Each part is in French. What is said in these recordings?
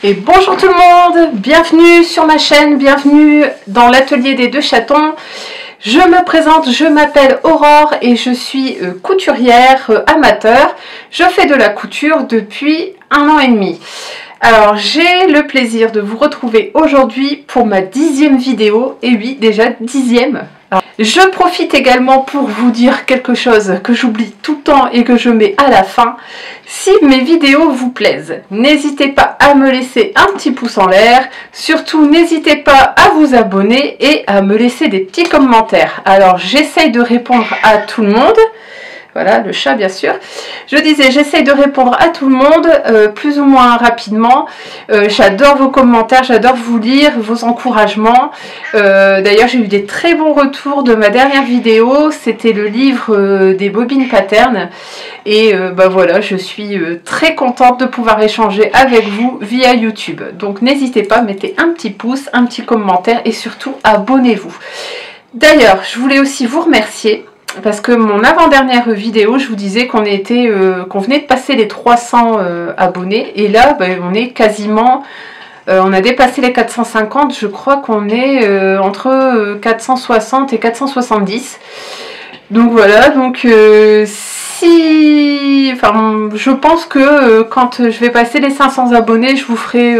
Et bonjour tout le monde, bienvenue sur ma chaîne, bienvenue dans l'atelier des deux chatons. Je me présente, je m'appelle Aurore et je suis couturière amateur. Je fais de la couture depuis 1 an et demi. Alors j'ai le plaisir de vous retrouver aujourd'hui pour ma 10e vidéo, et oui déjà 10e. Alors, je profite également pour vous dire quelque chose que j'oublie tout le temps et que je mets à la fin. Si mes vidéos vous plaisent, n'hésitez pas à me laisser un petit pouce en l'air. Surtout, n'hésitez pas à vous abonner et à me laisser des petits commentaires. Alors, j'essaye de répondre à tout le monde. Voilà, le chat bien sûr. Je disais, j'essaye de répondre à tout le monde, plus ou moins rapidement. J'adore vos commentaires, j'adore vous lire, vos encouragements. D'ailleurs, j'ai eu des très bons retours de ma dernière vidéo. C'était le livre des bobines pattern. Et bah voilà, je suis très contente de pouvoir échanger avec vous via YouTube. Donc n'hésitez pas, mettez un petit pouce, un petit commentaire et surtout abonnez-vous. D'ailleurs, je voulais aussi vous remercier. Parce que mon avant-dernière vidéo, je vous disais qu'on venait de passer les 300 abonnés. Et là, ben, on est quasiment... on a dépassé les 450. Je crois qu'on est entre 460 et 470. Donc voilà, donc enfin, je pense que quand je vais passer les 500 abonnés, je vous ferai...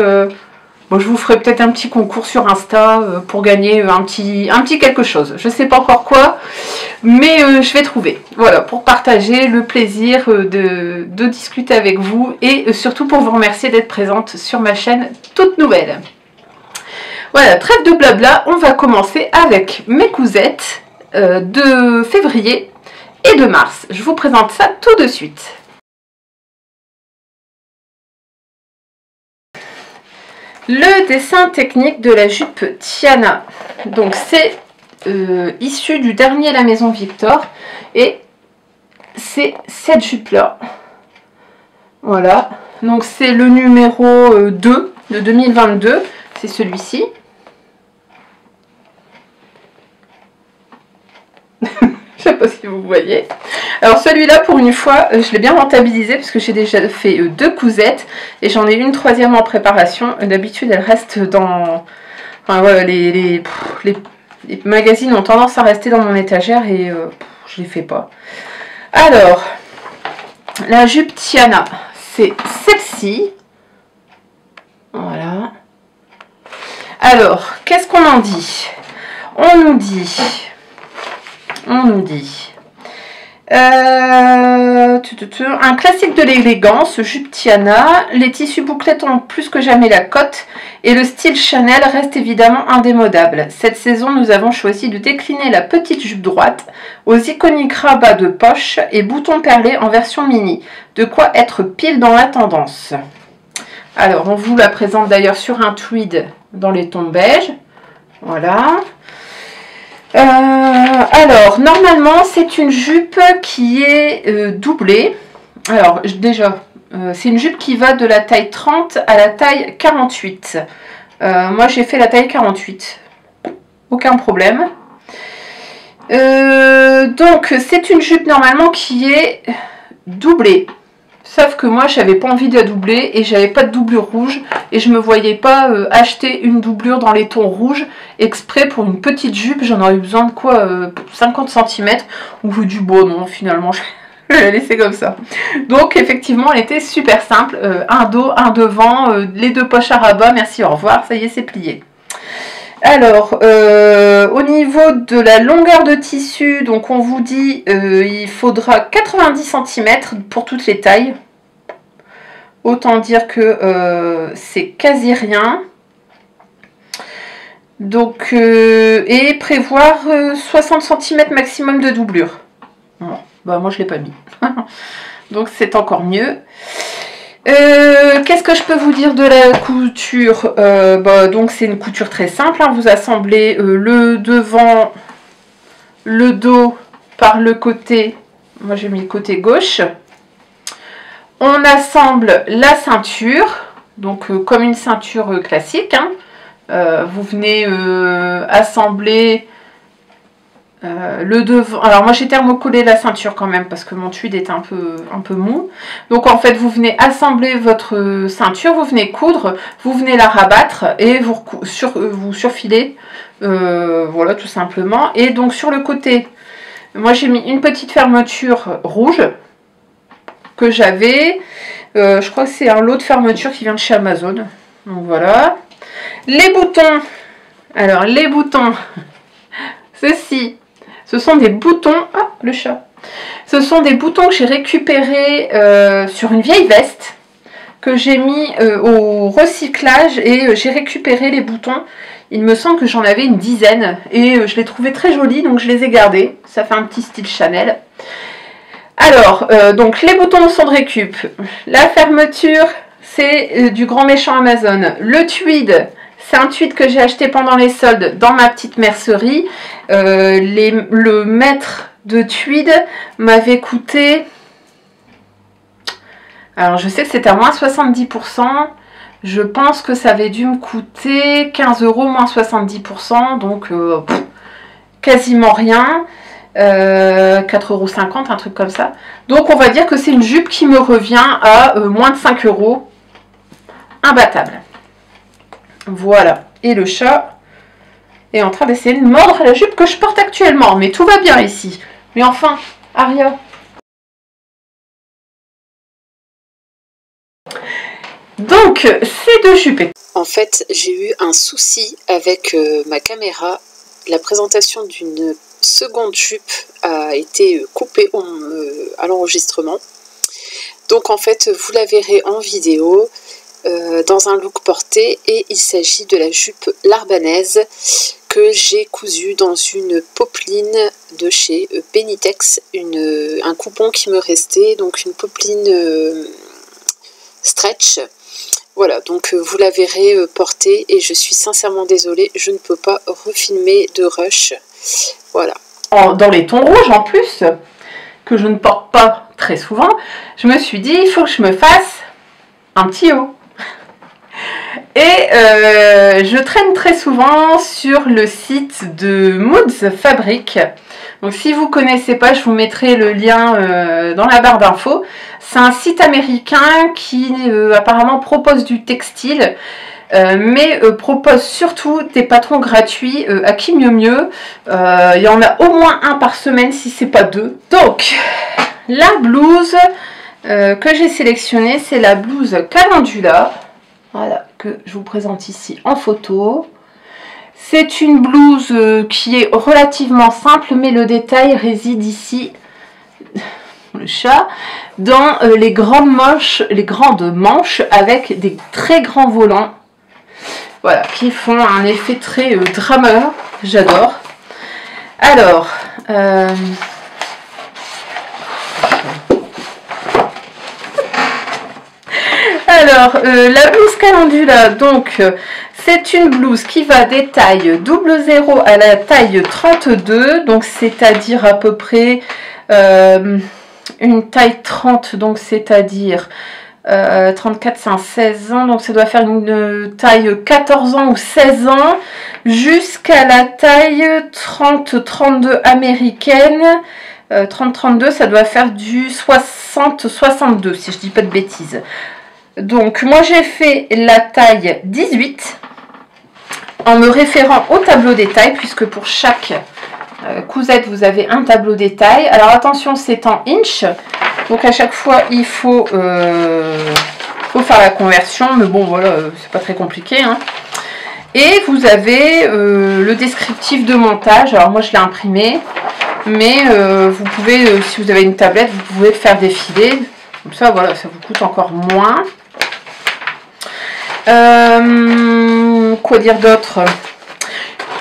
Bon, je vous ferai peut-être un petit concours sur Insta pour gagner un petit quelque chose. Je ne sais pas encore quoi, mais je vais trouver. Voilà, pour partager le plaisir de discuter avec vous et surtout pour vous remercier d'être présente sur ma chaîne toute nouvelle. Voilà, trêve de blabla, on va commencer avec mes cousettes de février et de mars. Je vous présente ça tout de suite. Le dessin technique de la jupe Tiana, donc c'est issu du dernier La Maison Victor et c'est cette jupe là, voilà, donc c'est le numéro 2 de 2022, c'est celui-ci. Je sais pas si vous voyez. Alors celui-là, pour une fois, je l'ai bien rentabilisé parce que j'ai déjà fait 2 cousettes et j'en ai une 3e en préparation. D'habitude, elle reste dans... Enfin voilà, les magazines ont tendance à rester dans mon étagère et je les fais pas. Alors, la jupe Tiana, c'est celle-ci. Voilà. Alors, qu'est-ce qu'on en dit? On nous dit un classique de l'élégance, jupe Tiana. Les tissus bouclettes ont plus que jamais la cote et le style Chanel reste évidemment indémodable. Cette saison, nous avons choisi de décliner la petite jupe droite aux iconiques rabats de poche et boutons perlés en version mini. De quoi être pile dans la tendance. Alors, on vous la présente d'ailleurs sur un tweed dans les tons beige. Voilà. Alors, normalement, c'est une jupe qui est doublée. Alors, déjà, c'est une jupe qui va de la taille 30 à la taille 48. Moi, j'ai fait la taille 48. Aucun problème. Donc, c'est une jupe normalement qui est doublée. Sauf que moi, j'avais pas envie de la doubler et j'avais pas de doublure rouge. Et je me voyais pas acheter une doublure dans les tons rouges exprès pour une petite jupe. J'en aurais eu besoin de quoi 50 cm ou du beau. Non, finalement, je vais la laisser comme ça. Donc, effectivement, elle était super simple. Un dos, un devant, les 2 poches à rabat. Merci, au revoir. Ça y est, c'est plié. Alors, au niveau de la longueur de tissu, donc on vous dit il faudra 90 cm pour toutes les tailles. Autant dire que c'est quasi rien. Donc, et prévoir 60 cm maximum de doublure. Bon, bah moi je ne l'ai pas mis. Donc c'est encore mieux. Qu'est-ce que je peux vous dire de la couture? Donc c'est une couture très simple, hein. Vous assemblez le devant, le dos par le côté, moi j'ai mis le côté gauche. On assemble la ceinture, donc comme une ceinture classique, hein. Vous venez assembler le devant. Alors moi j'ai thermocollé la ceinture quand même parce que mon tweed est un peu mou. Donc en fait vous venez assembler votre ceinture, vous venez coudre, vous venez la rabattre et vous surfilez. Voilà, tout simplement. Et donc sur le côté, moi j'ai mis une petite fermeture rouge que j'avais. Je crois que c'est un lot de fermeture qui vient de chez Amazon. Donc voilà. Les boutons. Alors les boutons, ceci. Ce sont des boutons, ah le chat, ce sont des boutons que j'ai récupérés sur une vieille veste que j'ai mis au recyclage et j'ai récupéré les boutons. Il me semble que j'en avais une dizaine et je les trouvais très jolis donc je les ai gardés. Ça fait un petit style Chanel. Alors, donc les boutons sont de récup. La fermeture, c'est du grand méchant Amazon. Le tweed, c'est un tweed que j'ai acheté pendant les soldes dans ma petite mercerie. Le mètre de tweed m'avait coûté... Alors je sais que c'était à moins 70%. Je pense que ça avait dû me coûter 15 € moins 70%. Donc quasiment rien. 4,50 €, un truc comme ça. Donc on va dire que c'est une jupe qui me revient à moins de 5 €. Imbattable. Voilà, et le chat est en train d'essayer de mordre la jupe que je porte actuellement, mais tout va bien ici. Mais enfin, Aria. Donc, ces deux jupes. En fait, j'ai eu un souci avec ma caméra. La présentation d'une seconde jupe a été coupée à l'enregistrement. Donc en fait, vous la verrez en vidéo. Dans un look porté et il s'agit de la jupe L'Arbanaise que j'ai cousue dans une popeline de chez Penitex, un coupon qui me restait, donc une popeline stretch. Voilà, donc vous la verrez portée et je suis sincèrement désolée, je ne peux pas refilmer de rush. Voilà. Dans les tons rouges en plus, que je ne porte pas très souvent, je me suis dit il faut que je me fasse un petit haut. Et je traîne très souvent sur le site de Moods Fabric. Donc si vous ne connaissez pas, je vous mettrai le lien dans la barre d'infos. C'est un site américain qui apparemment propose du textile, mais propose surtout des patrons gratuits à qui mieux mieux. Il y en a au moins un par semaine si c'est pas deux. Donc la blouse que j'ai sélectionnée, c'est la blouse Calendula. Voilà, que je vous présente ici en photo. C'est une blouse qui est relativement simple, mais le détail réside ici, le chat, dans les grandes manches avec des très grands volants. Voilà, qui font un effet très drameur. J'adore. Alors, la blouse Calendula, donc c'est une blouse qui va des tailles 00 à la taille 32, donc c'est-à-dire à peu près une taille 30, donc c'est-à-dire 34, c'est un 16 ans, donc ça doit faire une taille 14 ans ou 16 ans, jusqu'à la taille 30-32 américaine. 30-32, ça doit faire du 60-62, si je dis pas de bêtises. Donc moi j'ai fait la taille 18 en me référant au tableau des tailles, puisque pour chaque cousette vous avez un tableau des tailles. Alors attention, c'est en inch, donc à chaque fois il faut faire la conversion, mais bon voilà, c'est pas très compliqué, hein. Et vous avez le descriptif de montage. Alors moi je l'ai imprimé, mais vous pouvez, si vous avez une tablette, vous pouvez le faire défiler, comme ça voilà, ça vous coûte encore moins. Quoi dire d'autre?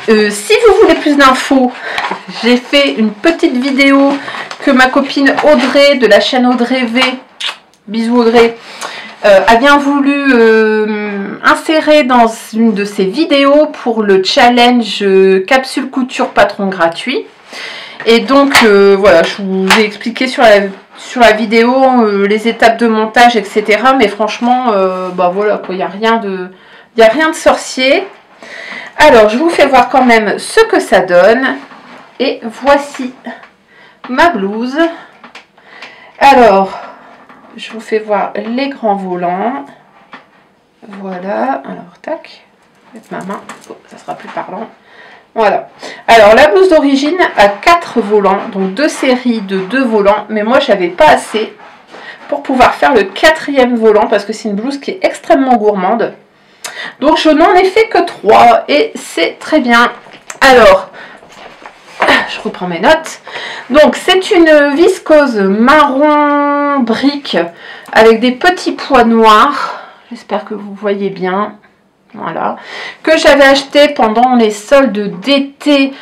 Si vous voulez plus d'infos, j'ai fait une petite vidéo que ma copine Audrey de la chaîne Audrey V, bisous Audrey, a bien voulu insérer dans une de ses vidéos pour le challenge capsule couture patron gratuit. Et donc voilà, je vous ai expliqué sur la vidéo les étapes de montage, etc. Mais franchement, bah voilà quoi, il n'y a rien de sorcier. Alors je vous fais voir quand même ce que ça donne. Et voici ma blouse. Alors, je vous fais voir les grands volants. Voilà, alors tac, avec ma main, oh, ça sera plus parlant. Voilà, alors la blouse d'origine a 4 volants, donc 2 séries de 2 volants, mais moi j'avais pas assez pour pouvoir faire le 4e volant parce que c'est une blouse qui est extrêmement gourmande. Donc je n'en ai fait que 3 et c'est très bien. Alors, je reprends mes notes. Donc c'est une viscose marron brique avec des petits pois noirs. J'espère que vous voyez bien. Voilà. Que j'avais acheté pendant les soldes d'été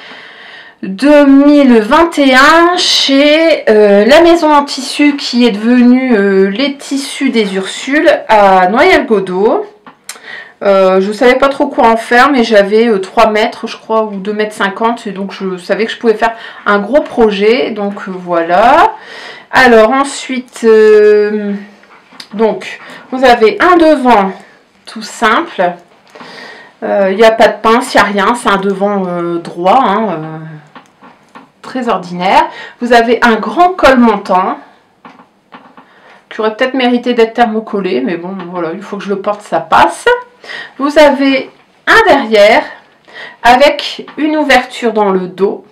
2021 chez la maison en tissu qui est devenue les tissus des Ursules à Noyelles-Godault. Je ne savais pas trop quoi en faire, mais j'avais 3 mètres, je crois, ou 2,50 m. Et donc, je savais que je pouvais faire un gros projet. Donc, voilà. Alors, ensuite, donc, vous avez un devant tout simple. Il n'y a pas de pince, il n'y a rien. C'est un devant droit, hein, très ordinaire. Vous avez un grand col montant qui aurait peut-être mérité d'être thermocollé. Mais bon, voilà, il faut que je le porte, ça passe. Vous avez un derrière avec une ouverture dans le dos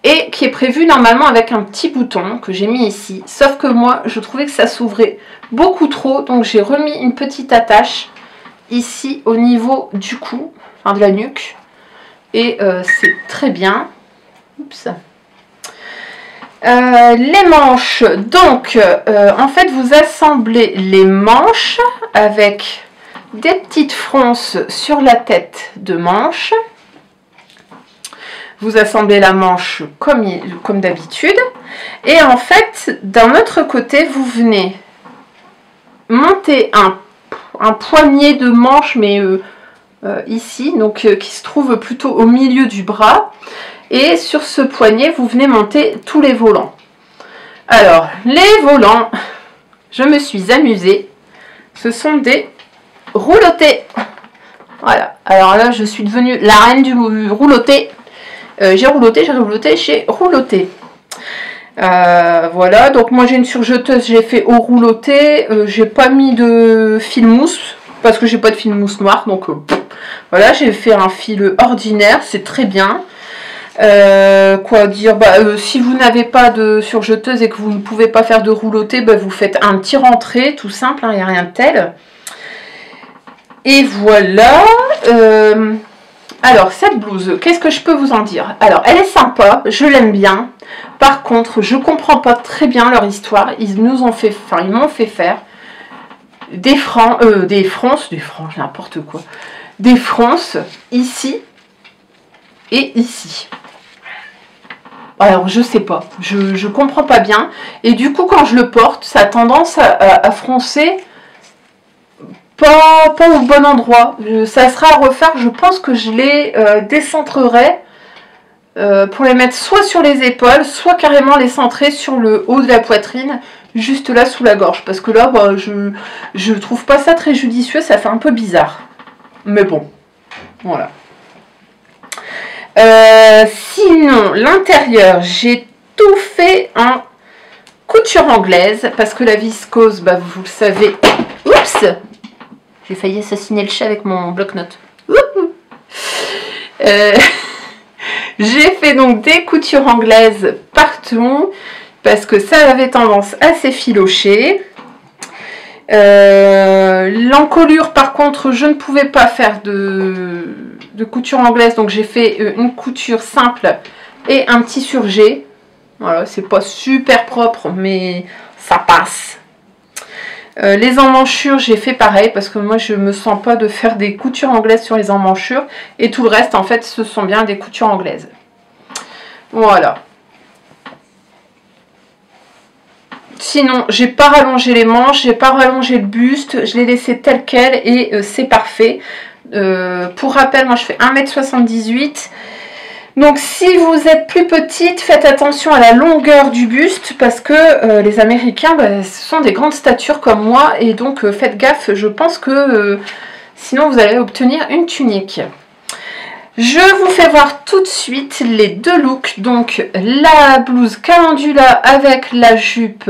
et qui est prévu normalement avec un petit bouton que j'ai mis ici. Sauf que moi, je trouvais que ça s'ouvrait beaucoup trop, donc j'ai remis une petite attache ici au niveau du cou, enfin de la nuque. Et c'est très bien. Oups. Les manches, donc en fait vous assemblez les manches avec des petites fronces sur la tête de manche. Vous assemblez la manche comme d'habitude. Et en fait, d'un autre côté, vous venez monter un poignet de manche, mais ici, donc qui se trouve plutôt au milieu du bras. Et sur ce poignet, vous venez monter tous les volants. Alors, les volants, je me suis amusée. Ce sont des roulotés. Voilà. Alors là, je suis devenue la reine du rouloté. J'ai rouloté, j'ai rouloté. Voilà. Donc moi, j'ai une surjeteuse, j'ai fait au rouloté. J'ai pas mis de fil mousse parce que j'ai pas de fil mousse noir. Donc voilà, j'ai fait un fil ordinaire. C'est très bien. Quoi dire, si vous n'avez pas de surjeteuse et que vous ne pouvez pas faire de rouloté, vous faites un petit rentré, tout simple, il n'y a rien de tel. Et voilà. Alors, cette blouse, qu'est-ce que je peux vous en dire? Alors, elle est sympa, je l'aime bien. Par contre, je comprends pas très bien leur histoire. Ils m'ont fait faire des fronces, n'importe quoi. Des fronces ici et ici. Alors, je sais pas, je comprends pas bien. Et du coup, quand je le porte, ça a tendance à froncer pas au bon endroit. Ça sera à refaire. Je pense que je les décentrerai pour les mettre soit sur les épaules, soit carrément les centrer sur le haut de la poitrine, juste là sous la gorge. Parce que là, je trouve pas ça très judicieux, ça fait un peu bizarre. Mais bon, voilà. Sinon, l'intérieur, j'ai tout fait en couture anglaise parce que la viscose, vous le savez. Oups, j'ai failli assassiner le chat avec mon bloc-notes. J'ai fait donc des coutures anglaises partout parce que ça avait tendance à s'effilocher. L'encolure, par contre, je ne pouvais pas faire de couture anglaise, donc j'ai fait une couture simple et un petit surjet. Voilà, c'est pas super propre, mais ça passe. Les emmanchures, j'ai fait pareil parce que moi je me sens pas de faire des coutures anglaises sur les emmanchures, et tout le reste en fait ce sont bien des coutures anglaises. Voilà. Sinon, j'ai pas rallongé les manches, j'ai pas rallongé le buste, je l'ai laissé tel quel et c'est parfait. Pour rappel, moi je fais 1,78 m. Donc si vous êtes plus petite, faites attention à la longueur du buste parce que les Américains, ce sont des grandes statures comme moi, et donc faites gaffe, je pense que sinon vous allez obtenir une tunique. Je vous fais voir tout de suite les deux looks, donc la blouse calendula avec la jupe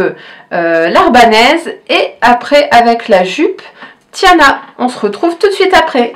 l'arbanaise et après avec la jupe Tiana. On se retrouve tout de suite après.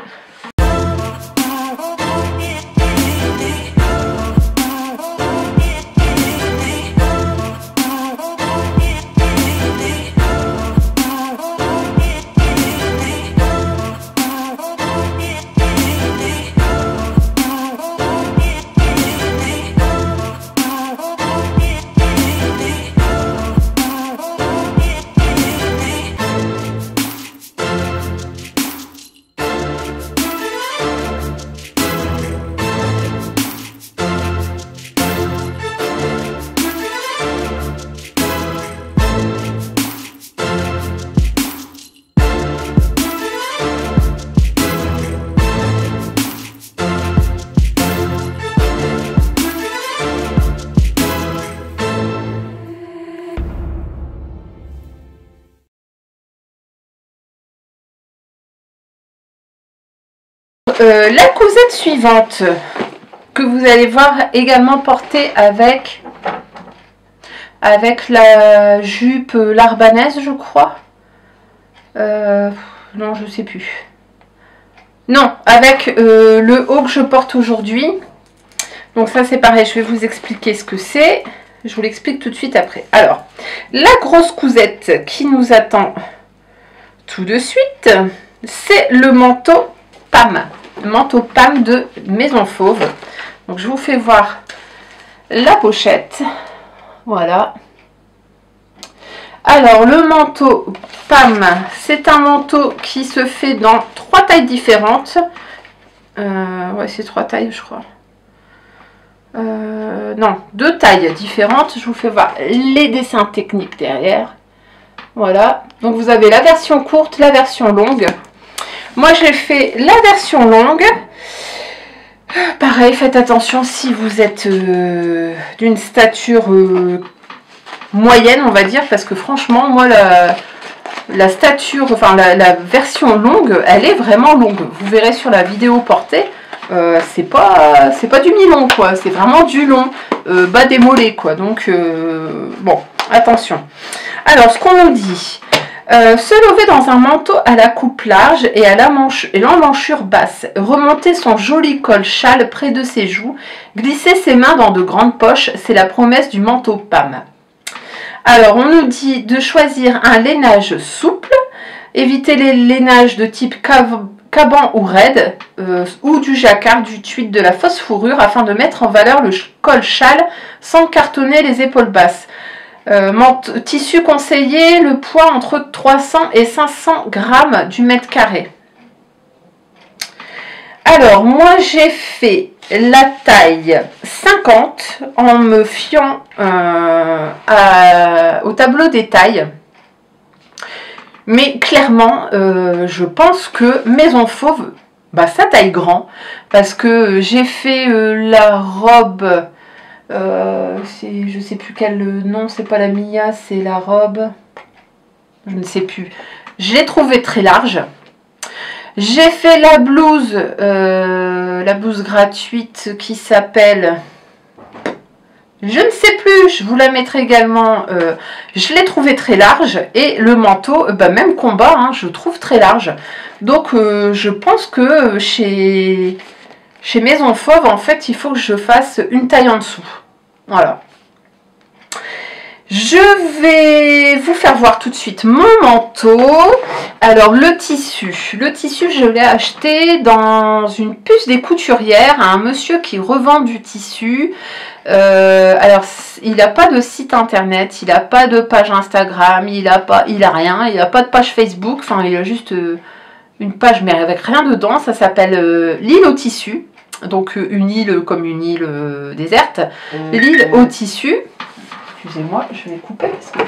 La cousette suivante que vous allez voir également portée avec la jupe l'arbanaise, je crois. Non, je sais plus. Non, avec le haut que je porte aujourd'hui. Donc ça c'est pareil, je vais vous expliquer ce que c'est. Je vous l'explique tout de suite après. Alors, la grosse cousette qui nous attend tout de suite, c'est le manteau Pam. Le manteau Pam de Maison Fauve. Donc je vous fais voir la pochette. Voilà. Alors le manteau Pam, c'est un manteau qui se fait dans 3 tailles différentes. Ouais, c'est 3 tailles je crois. Non, 2 tailles différentes. Je vous fais voir les dessins techniques derrière. Voilà. Donc vous avez la version courte, la version longue. Moi j'ai fait la version longue. Pareil, faites attention si vous êtes d'une stature moyenne, on va dire, parce que franchement, moi la stature, enfin la version longue, elle est vraiment longue. Vous verrez sur la vidéo portée, c'est pas du mi-long quoi, c'est vraiment du long, bas des mollets quoi. Donc bon, attention. Alors ce qu'on nous dit. Se lever dans un manteau à la coupe large et à l'emmanchure basse, remonter son joli col châle près de ses joues, glisser ses mains dans de grandes poches, c'est la promesse du manteau Pam. Alors on nous dit de choisir un lainage souple, éviter les lainages de type caban ou raide, ou du jacquard, du tweed, de la fausse fourrure, afin de mettre en valeur le col châle sans cartonner les épaules basses. Tissu conseillé, le poids entre 300 et 500 grammes du mètre carré. Alors, moi j'ai fait la taille 50 en me fiant au tableau des tailles. Mais clairement, je pense que Maison Fauve, bah, ça taille grand. Parce que j'ai fait la robe... je sais plus quel nom, c'est pas la Mia, c'est la robe, je ne sais plus. Je l'ai trouvé très large. J'ai fait la blouse gratuite qui s'appelle, je ne sais plus, je vous la mettrai également. Je l'ai trouvé très large et le manteau, bah, même combat, hein, je trouve très large. Donc je pense que chez Maison Fauve, en fait, il faut que je fasse une taille en dessous. Voilà. Je vais vous faire voir tout de suite mon manteau. Alors, le tissu, je l'ai acheté dans une puce des couturières à un monsieur qui revend du tissu. Alors, il n'a pas de site internet, il n'a pas de page Instagram, il a rien, il n'a pas de page Facebook. Enfin, il a juste une page, mais avec rien dedans. Ça s'appelle l'île au tissu. Donc une île comme une île déserte, l'île au tissu. Excusez-moi, je vais couper parce que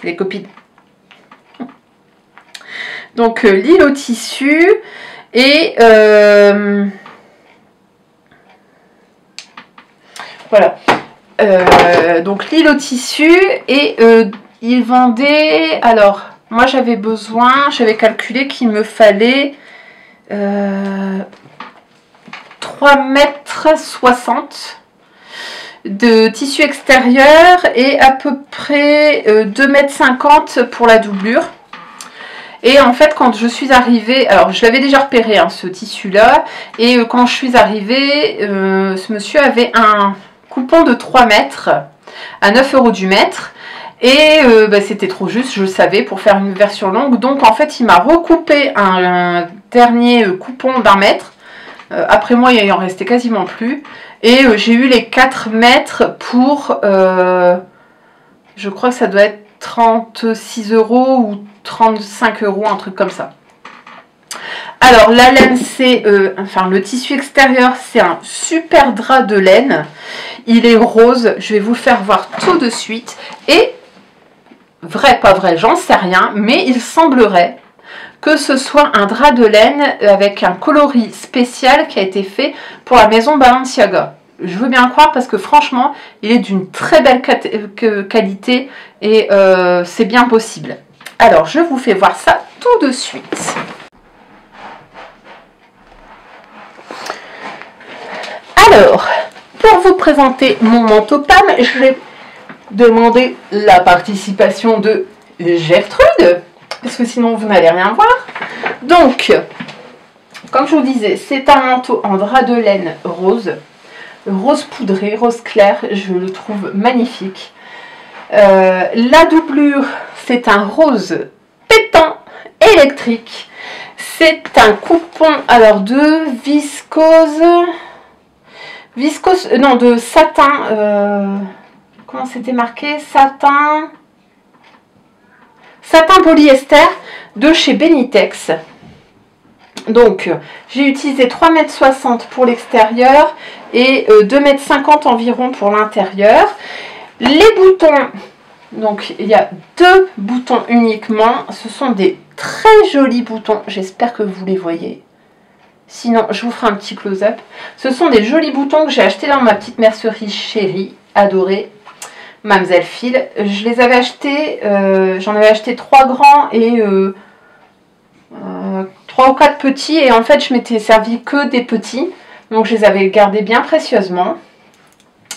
les copines. Donc l'île au tissu et voilà. Donc l'île au tissu et ils vendaient. Alors moi j'avais calculé qu'il me fallait 3,60 m de tissu extérieur et à peu près 2,50 m pour la doublure. Et en fait, quand je suis arrivée, alors je l'avais déjà repéré, hein, ce tissu-là, et quand je suis arrivée, ce monsieur avait un coupon de 3 mètres à 9 € du mètre. Et c'était trop juste, je le savais, pour faire une version longue. Donc en fait, il m'a recoupé un dernier coupon d'1 mètre. Après moi, il en restait quasiment plus. Et j'ai eu les 4 mètres pour, je crois que ça doit être 36 € ou 35 €, un truc comme ça. Alors la laine, c'est, enfin le tissu extérieur, c'est un super drap de laine. Il est rose, je vais vous faire voir tout de suite. Et, vrai, pas vrai, j'en sais rien, mais il semblerait que ce soit un drap de laine avec un coloris spécial qui a été fait pour la maison Balenciaga. Je veux bien croire parce que franchement, il est d'une très belle qualité et c'est bien possible. Alors, je vous fais voir ça tout de suite. Alors, pour vous présenter mon manteau Pam, je vais demander la participation de Gertrude, parce que sinon vous n'allez rien voir. Donc, comme je vous disais, c'est un manteau en drap de laine rose, rose poudré, rose clair, je le trouve magnifique. La doublure, c'est un rose pétant électrique. C'est un coupon, alors de non, de satin, comment c'était marqué, satin polyester de chez Benitex. Donc j'ai utilisé 3,60 m pour l'extérieur et 2,50 m environ pour l'intérieur. Les boutons, donc il y a 2 boutons uniquement, ce sont des très jolis boutons, j'espère que vous les voyez. Sinon, je vous ferai un petit close-up. Ce sont des jolis boutons que j'ai achetés dans ma petite mercerie chérie, adorée, Mademoiselle Phil. Je les avais achetés, j'en avais acheté 3 grands et 3 ou 4 petits. Et en fait, je m'étais servi que des petits. Donc, je les avais gardés bien précieusement.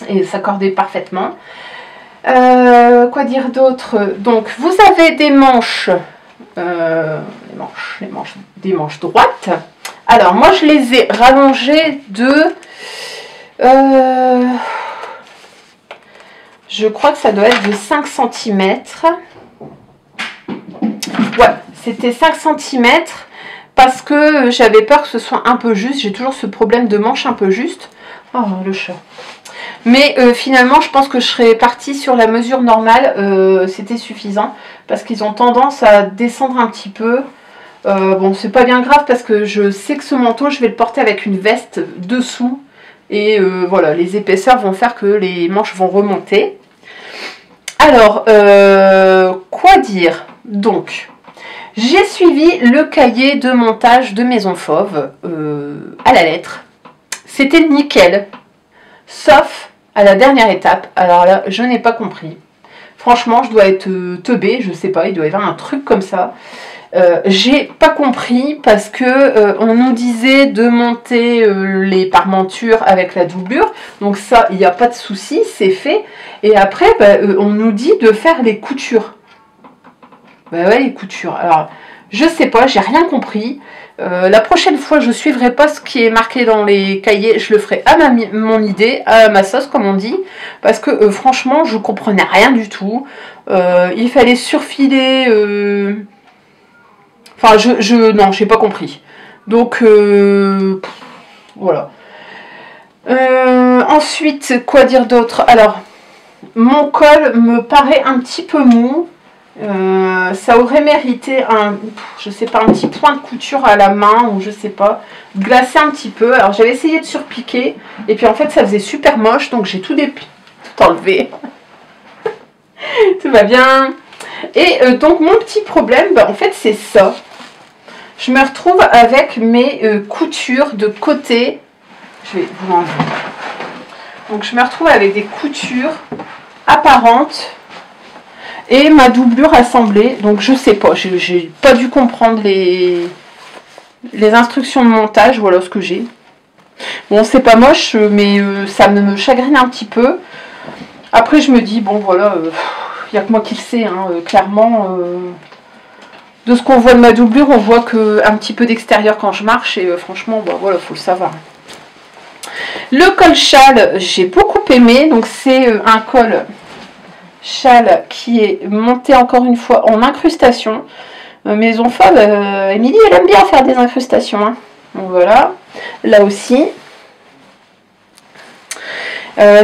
Et ça cordait parfaitement. Quoi dire d'autre? Donc, vous avez des manches, des manches droites. Alors, moi, je les ai rallongées de... je crois que ça doit être de 5 cm. Ouais, c'était 5 cm parce que j'avais peur que ce soit un peu juste. J'ai toujours ce problème de manche un peu juste. Oh, le chat. Mais finalement, je pense que je serais partie sur la mesure normale. C'était suffisant parce qu'ils ont tendance à descendre un petit peu. Bon, c'est pas bien grave parce que je sais que ce manteau, je vais le porter avec une veste dessous. Et voilà, les épaisseurs vont faire que les manches vont remonter. Alors, quoi dire? Donc, j'ai suivi le cahier de montage de Maison Fauve à la lettre. C'était nickel, sauf à la dernière étape. Alors là, je n'ai pas compris. Franchement, je dois être teubée, je sais pas, il doit y avoir un truc comme ça. J'ai pas compris parce que on nous disait de monter les parmentures avec la doublure, donc ça il n'y a pas de souci, c'est fait. Et après on nous dit de faire les coutures. Bah ouais, les coutures. Alors je sais pas, j'ai rien compris. La prochaine fois je suivrai pas ce qui est marqué dans les cahiers, je le ferai à mon idée, à ma sauce comme on dit, parce que franchement je comprenais rien du tout. Il fallait surfiler. Enfin, non, j'ai pas compris. Donc, voilà. Ensuite, quoi dire d'autre? Alors, mon col me paraît un petit peu mou. Ça aurait mérité je sais pas, un petit point de couture à la main, ou je sais pas, glacer un petit peu. Alors, j'avais essayé de surpiquer, et puis en fait, ça faisait super moche, donc j'ai tout enlevé. Tout va bien. Et donc, mon petit problème, en fait, c'est ça. Je me retrouve avec mes coutures de côté. Je vais vous l'enlever. Donc je me retrouve avec des coutures apparentes et ma doublure assemblée. Donc je sais pas, j'ai pas dû comprendre les instructions de montage, voilà ce que j'ai. Bon, c'est pas moche, mais ça me chagrine un petit peu. Après, je me dis, bon, voilà, il n'y a que moi qui le sais, hein, clairement. De ce qu'on voit de ma doublure, on voit qu'un petit peu d'extérieur quand je marche, et franchement, bah, voilà, faut le savoir. Le col châle, j'ai beaucoup aimé, donc c'est un col châle qui est monté encore une fois en incrustation. Maison Fab, Émilie, elle aime bien faire des incrustations, hein. Donc voilà, là aussi.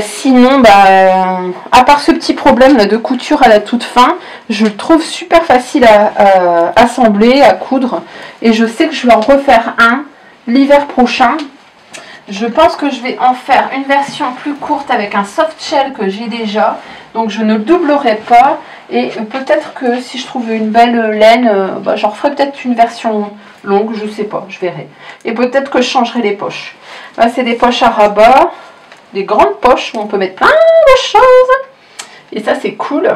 Sinon, bah, à part ce petit problème là, de couture à la toute fin, je le trouve super facile à assembler, à coudre. Et je sais que je vais en refaire un l'hiver prochain. Je pense que je vais en faire une version plus courte avec un soft shell que j'ai déjà. Donc je ne le doublerai pas. Et peut-être que si je trouve une belle laine, bah, j'en referai peut-être une version longue, je sais pas, je verrai. Et peut-être que je changerai les poches. Là, c'est des poches à rabat. Des grandes poches où on peut mettre plein de choses. Et ça, c'est cool.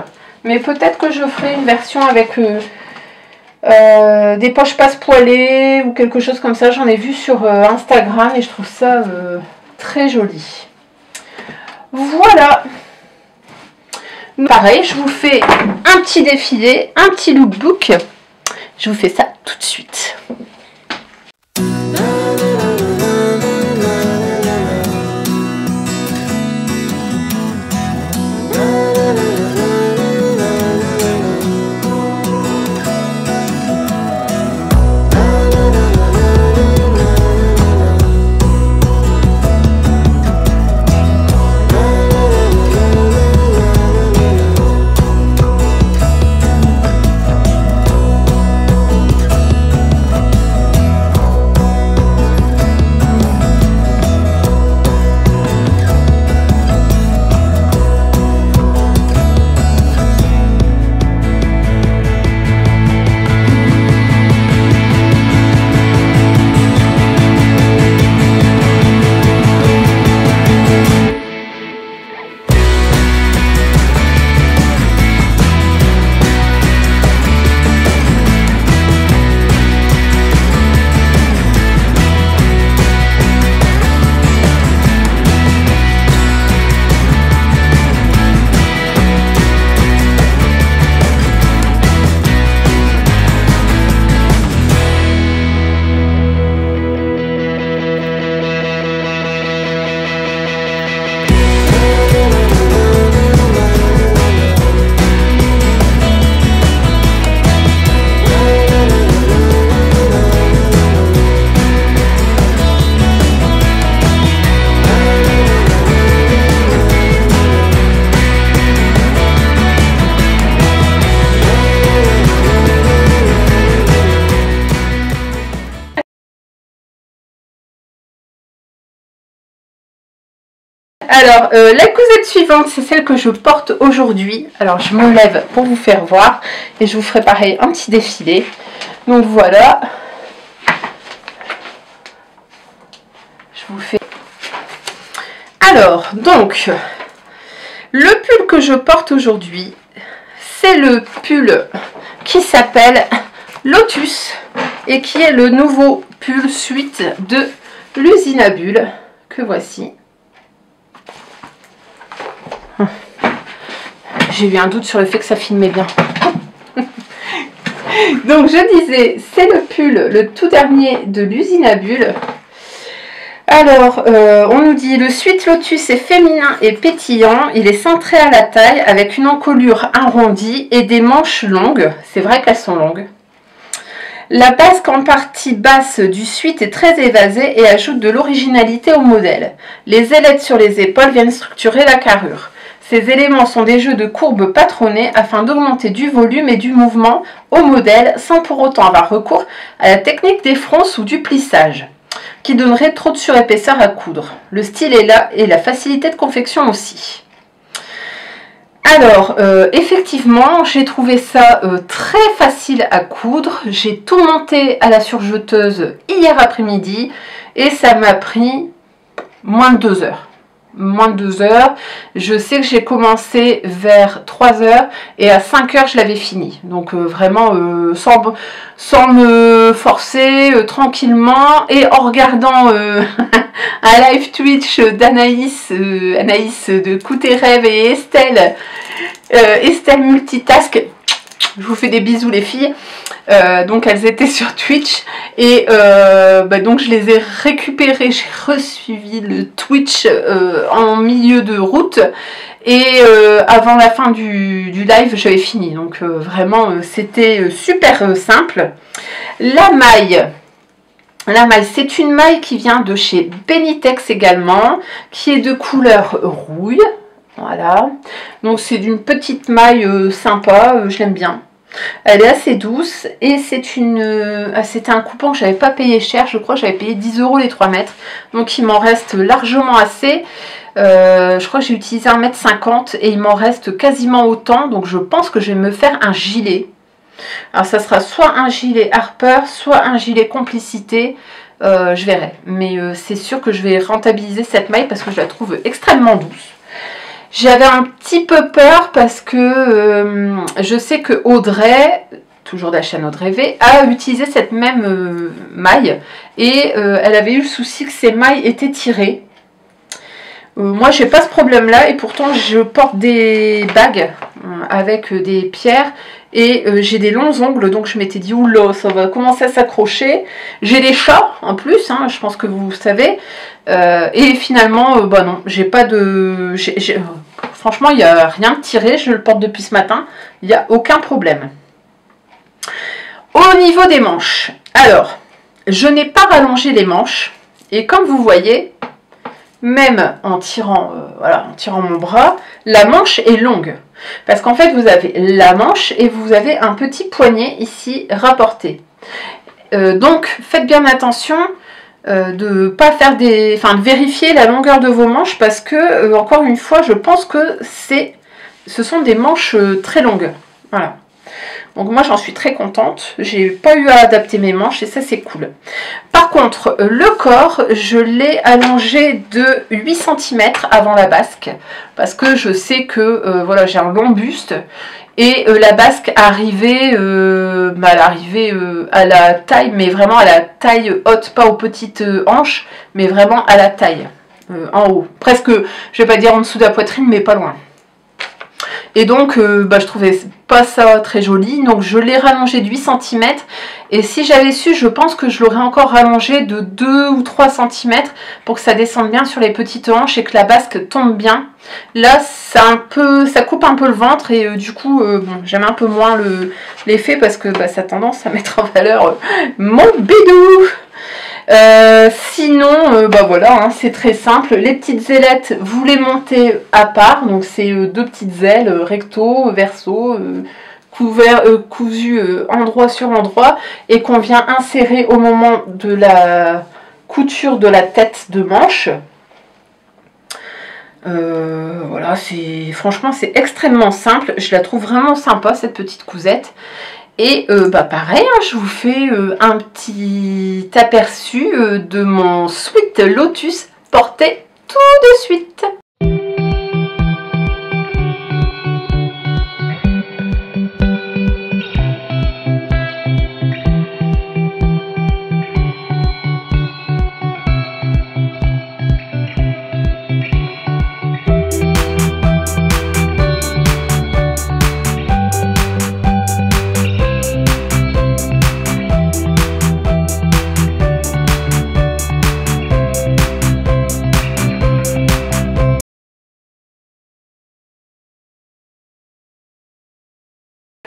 Mais peut-être que je ferai une version avec des poches passe-poilées ou quelque chose comme ça. J'en ai vu sur Instagram et je trouve ça très joli. Voilà. Pareil, je vous fais un petit défilé, un petit lookbook. Je vous fais ça tout de suite. Alors, la cousette suivante, c'est celle que je porte aujourd'hui. Alors, je me lève pour vous faire voir. Et je vous ferai pareil, un petit défilé. Donc, voilà. Je vous fais... Alors, donc, le pull que je porte aujourd'hui, c'est le pull qui s'appelle Lotus. Et qui est le nouveau pull suite de l'usine à bulles. Que voici. J'ai eu un doute sur le fait que ça filmait bien. Donc je disais, c'est le pull, le tout dernier de l'usine à bulles. Alors, on nous dit, le suite Lotus est féminin et pétillant. Il est cintré à la taille avec une encolure arrondie et des manches longues. C'est vrai qu'elles sont longues. La basque en partie basse du suite est très évasée et ajoute de l'originalité au modèle. Les ailettes sur les épaules viennent structurer la carrure. Ces éléments sont des jeux de courbes patronnées afin d'augmenter du volume et du mouvement au modèle sans pour autant avoir recours à la technique des fronces ou du plissage, qui donnerait trop de surépaisseur à coudre. Le style est là et la facilité de confection aussi. Alors, effectivement, j'ai trouvé ça très facile à coudre. J'ai tout monté à la surjeteuse hier après-midi et ça m'a pris moins de 2 heures. moins de 2 heures. Je sais que j'ai commencé vers 3 heures et à 5 heures je l'avais fini. Donc vraiment sans me forcer, tranquillement, et en regardant un live Twitch d'Anaïs, Anaïs de Coup tes rêves, et Estelle, Estelle Multitask. Je vous fais des bisous les filles. Donc elles étaient sur Twitch et donc je les ai récupérées, j'ai resuivi le Twitch en milieu de route et avant la fin du live j'avais fini. Donc vraiment c'était super simple. La maille c'est une maille qui vient de chez Benitex également, qui est de couleur rouille. Voilà, donc c'est d'une petite maille sympa, je l'aime bien. Elle est assez douce et c'était un coupon que j'avais pas payé cher, je crois que j'avais payé 10 € les 3 mètres, donc il m'en reste largement assez. Je crois que j'ai utilisé 1,50 m et il m'en reste quasiment autant, donc je pense que je vais me faire un gilet. Alors ça sera soit un gilet Harper, soit un gilet Complicité, je verrai, mais c'est sûr que je vais rentabiliser cette maille parce que je la trouve extrêmement douce. J'avais un petit peu peur parce que je sais que Audrey, toujours de la chaîne Audrey V, a utilisé cette même maille et elle avait eu le souci que ces mailles étaient tirées. Moi j'ai pas ce problème là et pourtant je porte des bagues avec des pierres et j'ai des longs ongles, donc je m'étais dit oula, ça va commencer à s'accrocher. J'ai des chats en plus, hein, je pense que vous savez, et finalement bah non, j'ai pas de... franchement il n'y a rien de tiré, je le porte depuis ce matin, il n'y a aucun problème. Au niveau des manches, alors je n'ai pas rallongé les manches et comme vous voyez, même en tirant, voilà, en tirant mon bras, la manche est longue. Parce qu'en fait, vous avez la manche et vous avez un petit poignet ici rapporté. Donc, faites bien attention de pas faire des... Enfin, de vérifier la longueur de vos manches parce que, encore une fois, je pense que ce sont des manches très longues. Voilà. Donc moi j'en suis très contente, j'ai pas eu à adapter mes manches et ça c'est cool. Par contre le corps, je l'ai allongé de 8 cm avant la basque parce que je sais que voilà, j'ai un long buste et la basque arrivait, elle arrivait à la taille, mais vraiment à la taille haute, pas aux petites hanches, mais vraiment à la taille, en haut. Presque, je vais pas dire en dessous de la poitrine, mais pas loin. Et donc, je trouvais pas ça très joli, donc je l'ai rallongé de 8 cm. Et si j'avais su, je pense que je l'aurais encore rallongé de 2 ou 3 cm pour que ça descende bien sur les petites hanches et que la basque tombe bien. Là, ça coupe un peu le ventre et du coup, bon, j'aime un peu moins l'effet parce que ça a tendance à mettre en valeur mon bidou. Sinon, voilà, hein, c'est très simple. Les petites ailettes, vous les montez à part. Donc, c'est deux petites ailes, recto, verso, cousues endroit sur endroit et qu'on vient insérer au moment de la couture de la tête de manche. Voilà, franchement, c'est extrêmement simple. Je la trouve vraiment sympa, cette petite cousette. Et pareil, hein, je vous fais un petit aperçu de mon Sweet Lotus porté tout de suite.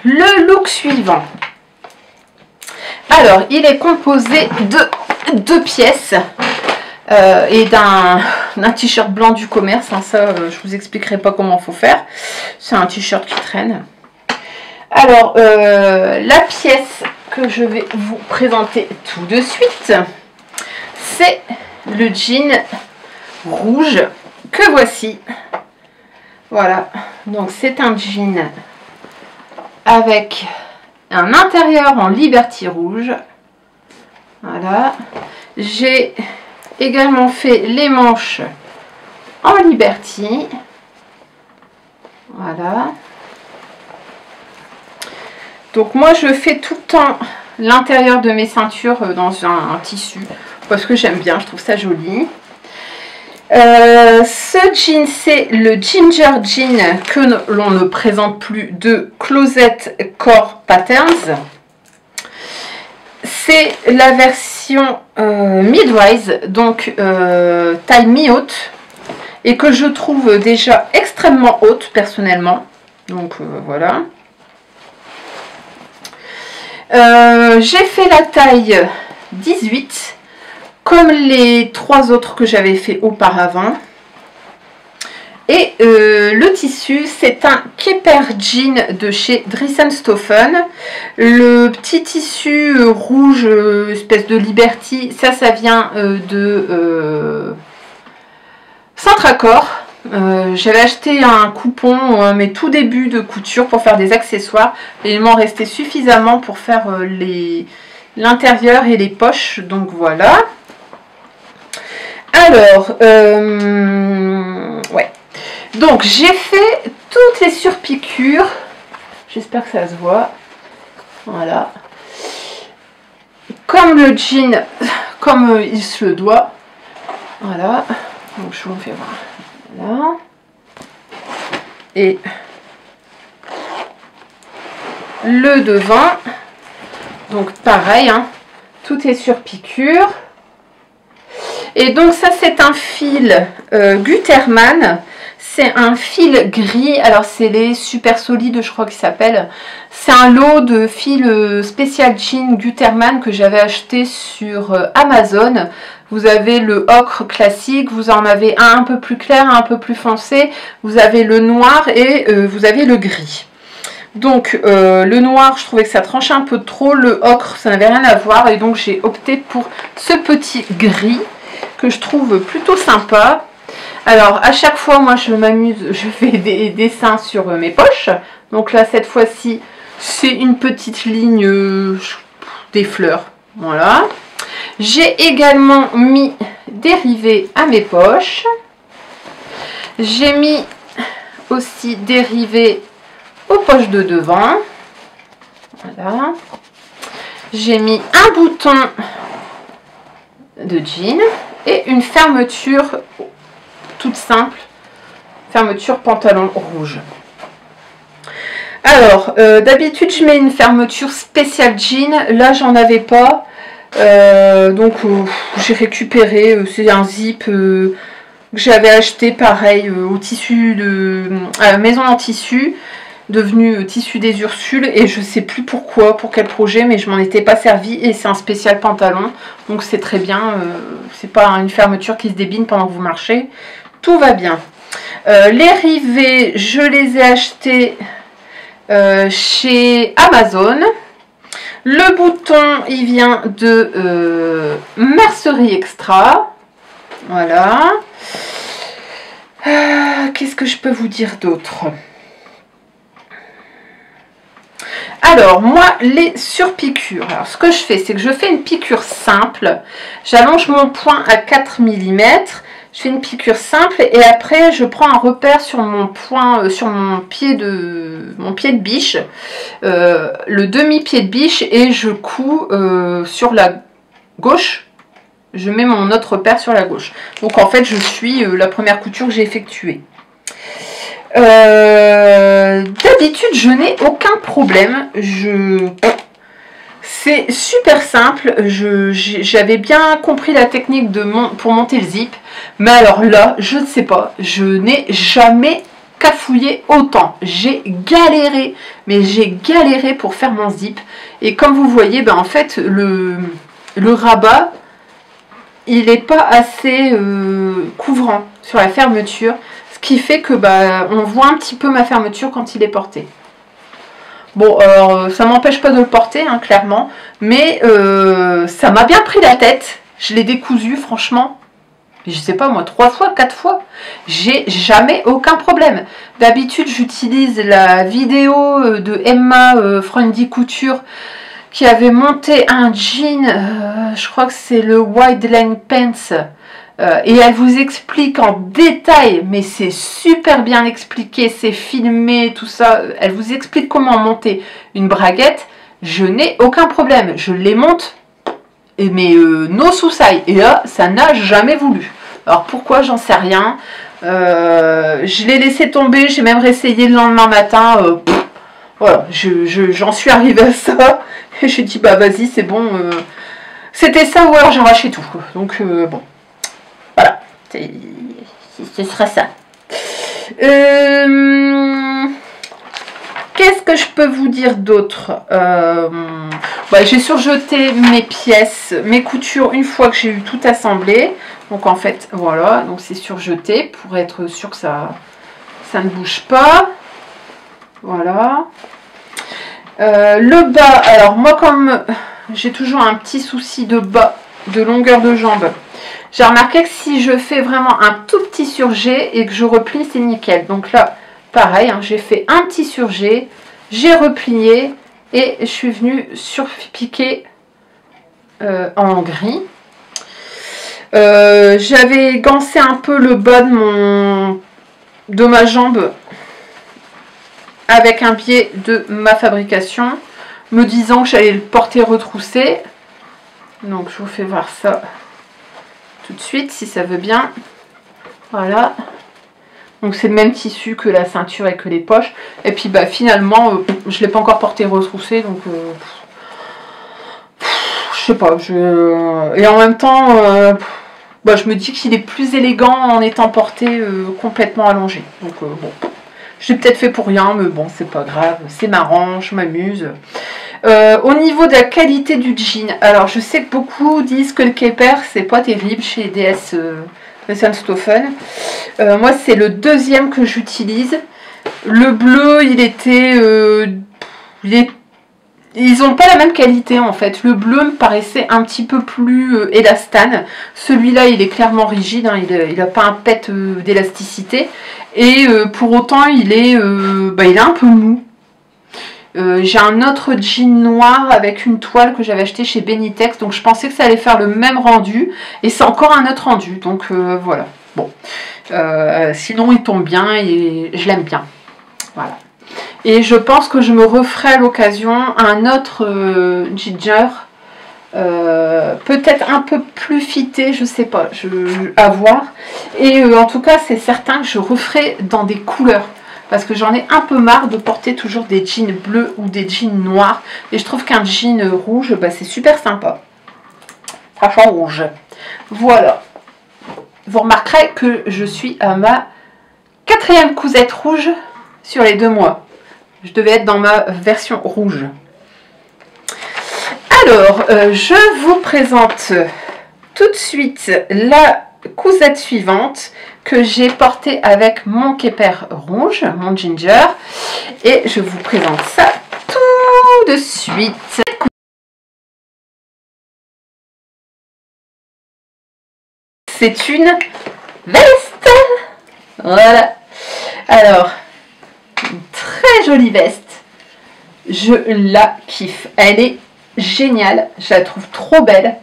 Le look suivant. Alors, il est composé de 2 pièces et d'un t-shirt blanc du commerce. Hein, ça, je vous expliquerai pas comment il faut faire. C'est un t-shirt qui traîne. Alors, la pièce que je vais vous présenter tout de suite, c'est le jean rouge que voici. Voilà, donc c'est un jean avec un intérieur en Liberty rouge. Voilà. J'ai également fait les manches en Liberty. Voilà. Donc moi je fais tout le temps l'intérieur de mes ceintures dans un tissu parce que j'aime bien, je trouve ça joli. Ce jean, c'est le Ginger Jean que l'on ne présente plus de Closet Core Patterns. C'est la version mid-rise, donc taille mi-haute, et que je trouve déjà extrêmement haute personnellement. Donc voilà. J'ai fait la taille 18 comme les 3 autres que j'avais fait auparavant. Et le tissu, c'est un Keper Jean de chez Dressenstoffen. Le petit tissu rouge, espèce de Liberty, ça vient de Centracor. J'avais acheté un coupon à mes tout débuts de couture pour faire des accessoires. Et il m'en restait suffisamment pour faire l'intérieur et les poches. Donc voilà. Alors, ouais. Donc j'ai fait toutes les surpiqûres. J'espère que ça se voit. Voilà. Comme le jean, comme il se le doit. Voilà. Donc je vous fais voir. Voilà. Et le devant. Donc pareil, hein, tout est sur piqûre. Et donc ça c'est un fil Gutermann. C'est un fil gris, alors c'est les super solides je crois qu'ils s'appellent. C'est un lot de fils spécial jean Gutermann que j'avais acheté sur Amazon. Vous avez le ocre classique, vous en avez un peu plus clair, un peu plus foncé. Vous avez le noir et vous avez le gris. Donc le noir, je trouvais que ça tranchait un peu trop. Le ocre, ça n'avait rien à voir. Et donc j'ai opté pour ce petit gris que je trouve plutôt sympa. Alors à chaque fois moi je m'amuse, je fais des dessins sur mes poches. Donc là cette fois-ci c'est une petite ligne des fleurs. Voilà. J'ai également mis des rivets à mes poches. J'ai mis aussi des rivets aux poches de devant. Voilà. J'ai mis un bouton de jean et une fermeture toute simple, fermeture pantalon rouge. Alors d'habitude je mets une fermeture spéciale jean, là j'en avais pas, donc j'ai récupéré, c'est un zip que j'avais acheté pareil au tissu de maison en tissu, devenu tissu des Ursules, et je sais plus pourquoi, pour quel projet, mais je m'en étais pas servi et c'est un spécial pantalon, donc c'est très bien, c'est pas une fermeture qui se débine pendant que vous marchez. Tout va bien. Les rivets, je les ai achetés chez Amazon. Le bouton, il vient de Mercerie Extra. Voilà. Qu'est-ce que je peux vous dire d'autre? Alors, moi, les surpiqûres. Alors, ce que je fais, c'est que je fais une piqûre simple. J'allonge mon poing à 4 mm. Je fais une piqûre simple et après je prends un repère sur mon poing, sur mon pied de biche, le demi-pied de biche, et je couds sur la gauche. Je mets mon autre repère sur la gauche. Donc en fait je suis la première couture que j'ai effectuée. D'habitude je n'ai aucun problème. C'est super simple, j'avais bien compris la technique pour monter le zip, mais alors là, je ne sais pas, je n'ai jamais cafouillé autant. J'ai galéré, mais j'ai galéré pour faire mon zip. Et comme vous voyez, ben en fait, le rabat, il n'est pas assez couvrant sur la fermeture, ce qui fait que on voit un petit peu ma fermeture quand il est porté. Bon, ça m'empêche pas de le porter, hein, clairement, mais ça m'a bien pris la tête. Je l'ai décousu, franchement, je sais pas moi, 3 fois, 4 fois. J'ai jamais aucun problème. D'habitude, j'utilise la vidéo de Emma Freundy Couture qui avait monté un jean, je crois que c'est le Wide Leg Pants, Et elle vous explique en détail, mais c'est super bien expliqué, c'est filmé, tout ça. Elle vous explique comment monter une braguette. Je n'ai aucun problème, je les monte, mais no souci. Et là, ça n'a jamais voulu. Alors pourquoi, j'en sais rien. Je l'ai laissé tomber, j'ai même réessayé le lendemain matin. Voilà, j'en suis arrivée à ça. Et j'ai dit, bah vas-y, c'est bon. C'était ça ou alors j'ai arraché tout. Donc bon, voilà, ce sera ça. Qu'est-ce que je peux vous dire d'autre? J'ai surjeté mes pièces, mes coutures une fois que j'ai eu tout assemblé. Donc en fait, voilà, donc c'est surjeté pour être sûr que ça ne bouge pas. Voilà. Le bas, alors moi comme j'ai toujours un petit souci de bas, de longueur de jambe, j'ai remarqué que si je fais vraiment un tout petit surjet et que je replie, c'est nickel. Donc là, pareil, hein, j'ai fait un petit surjet, j'ai replié et je suis venue surpiquer en gris. J'avais gancé un peu le bas de ma jambe avec un biais de ma fabrication, me disant que j'allais le porter retroussé. Donc je vous fais voir ça tout de suite si ça veut bien. Voilà. Donc c'est le même tissu que la ceinture et que les poches. Et puis bah finalement je ne l'ai pas encore porté retroussé, donc je sais pas. Et en même temps je me dis qu'il est plus élégant en étant porté complètement allongé. Donc bon, je l'ai peut-être fait pour rien, mais bon, c'est pas grave, c'est marrant, je m'amuse. Au niveau de la qualité du jean, alors je sais que beaucoup disent que le Keper c'est pas terrible chez DS Stoffen. Moi c'est le deuxième que j'utilise. Le bleu ils n'ont pas la même qualité en fait. Le bleu me paraissait un petit peu plus élastane. Celui-là il est clairement rigide, hein. Il n'a pas un pet d'élasticité. Et pour autant il est un peu mou. J'ai un autre jean noir avec une toile que j'avais acheté chez Benitex. Donc je pensais que ça allait faire le même rendu. Et c'est encore un autre rendu. Donc voilà. Bon. Sinon il tombe bien et je l'aime bien. Voilà. Et je pense que je me referai à l'occasion un autre ginger, peut-être un peu plus fité, je sais pas, à voir. Et en tout cas, c'est certain que je referai dans des couleurs, parce que j'en ai un peu marre de porter toujours des jeans bleus ou des jeans noirs. Et je trouve qu'un jean rouge, c'est super sympa. Franchement rouge. Voilà. Vous remarquerez que je suis à ma 4e cousette rouge sur les 2 mois. Je devais être dans ma version rouge. Alors, je vous présente tout de suite la cousette suivante que j'ai portée avec mon Keper rouge, mon ginger. Et je vous présente ça tout de suite. C'est une veste. Voilà. Alors, une très jolie veste, je la kiffe, elle est géniale, je la trouve trop belle.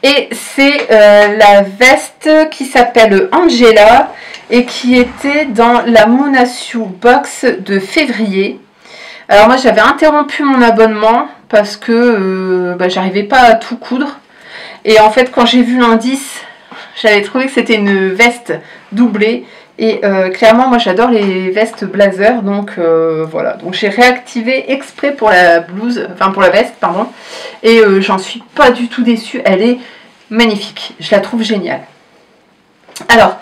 Et c'est la veste qui s'appelle Angela et qui était dans la Monassu Box de février. Alors moi j'avais interrompu mon abonnement parce que j'arrivais pas à tout coudre. Et en fait quand j'ai vu l'indice, j'avais trouvé que c'était une veste doublée. Et clairement moi j'adore les vestes blazer, donc voilà, donc j'ai réactivé exprès pour la blouse, enfin pour la veste pardon, et j'en suis pas du tout déçue, elle est magnifique, je la trouve géniale. Alors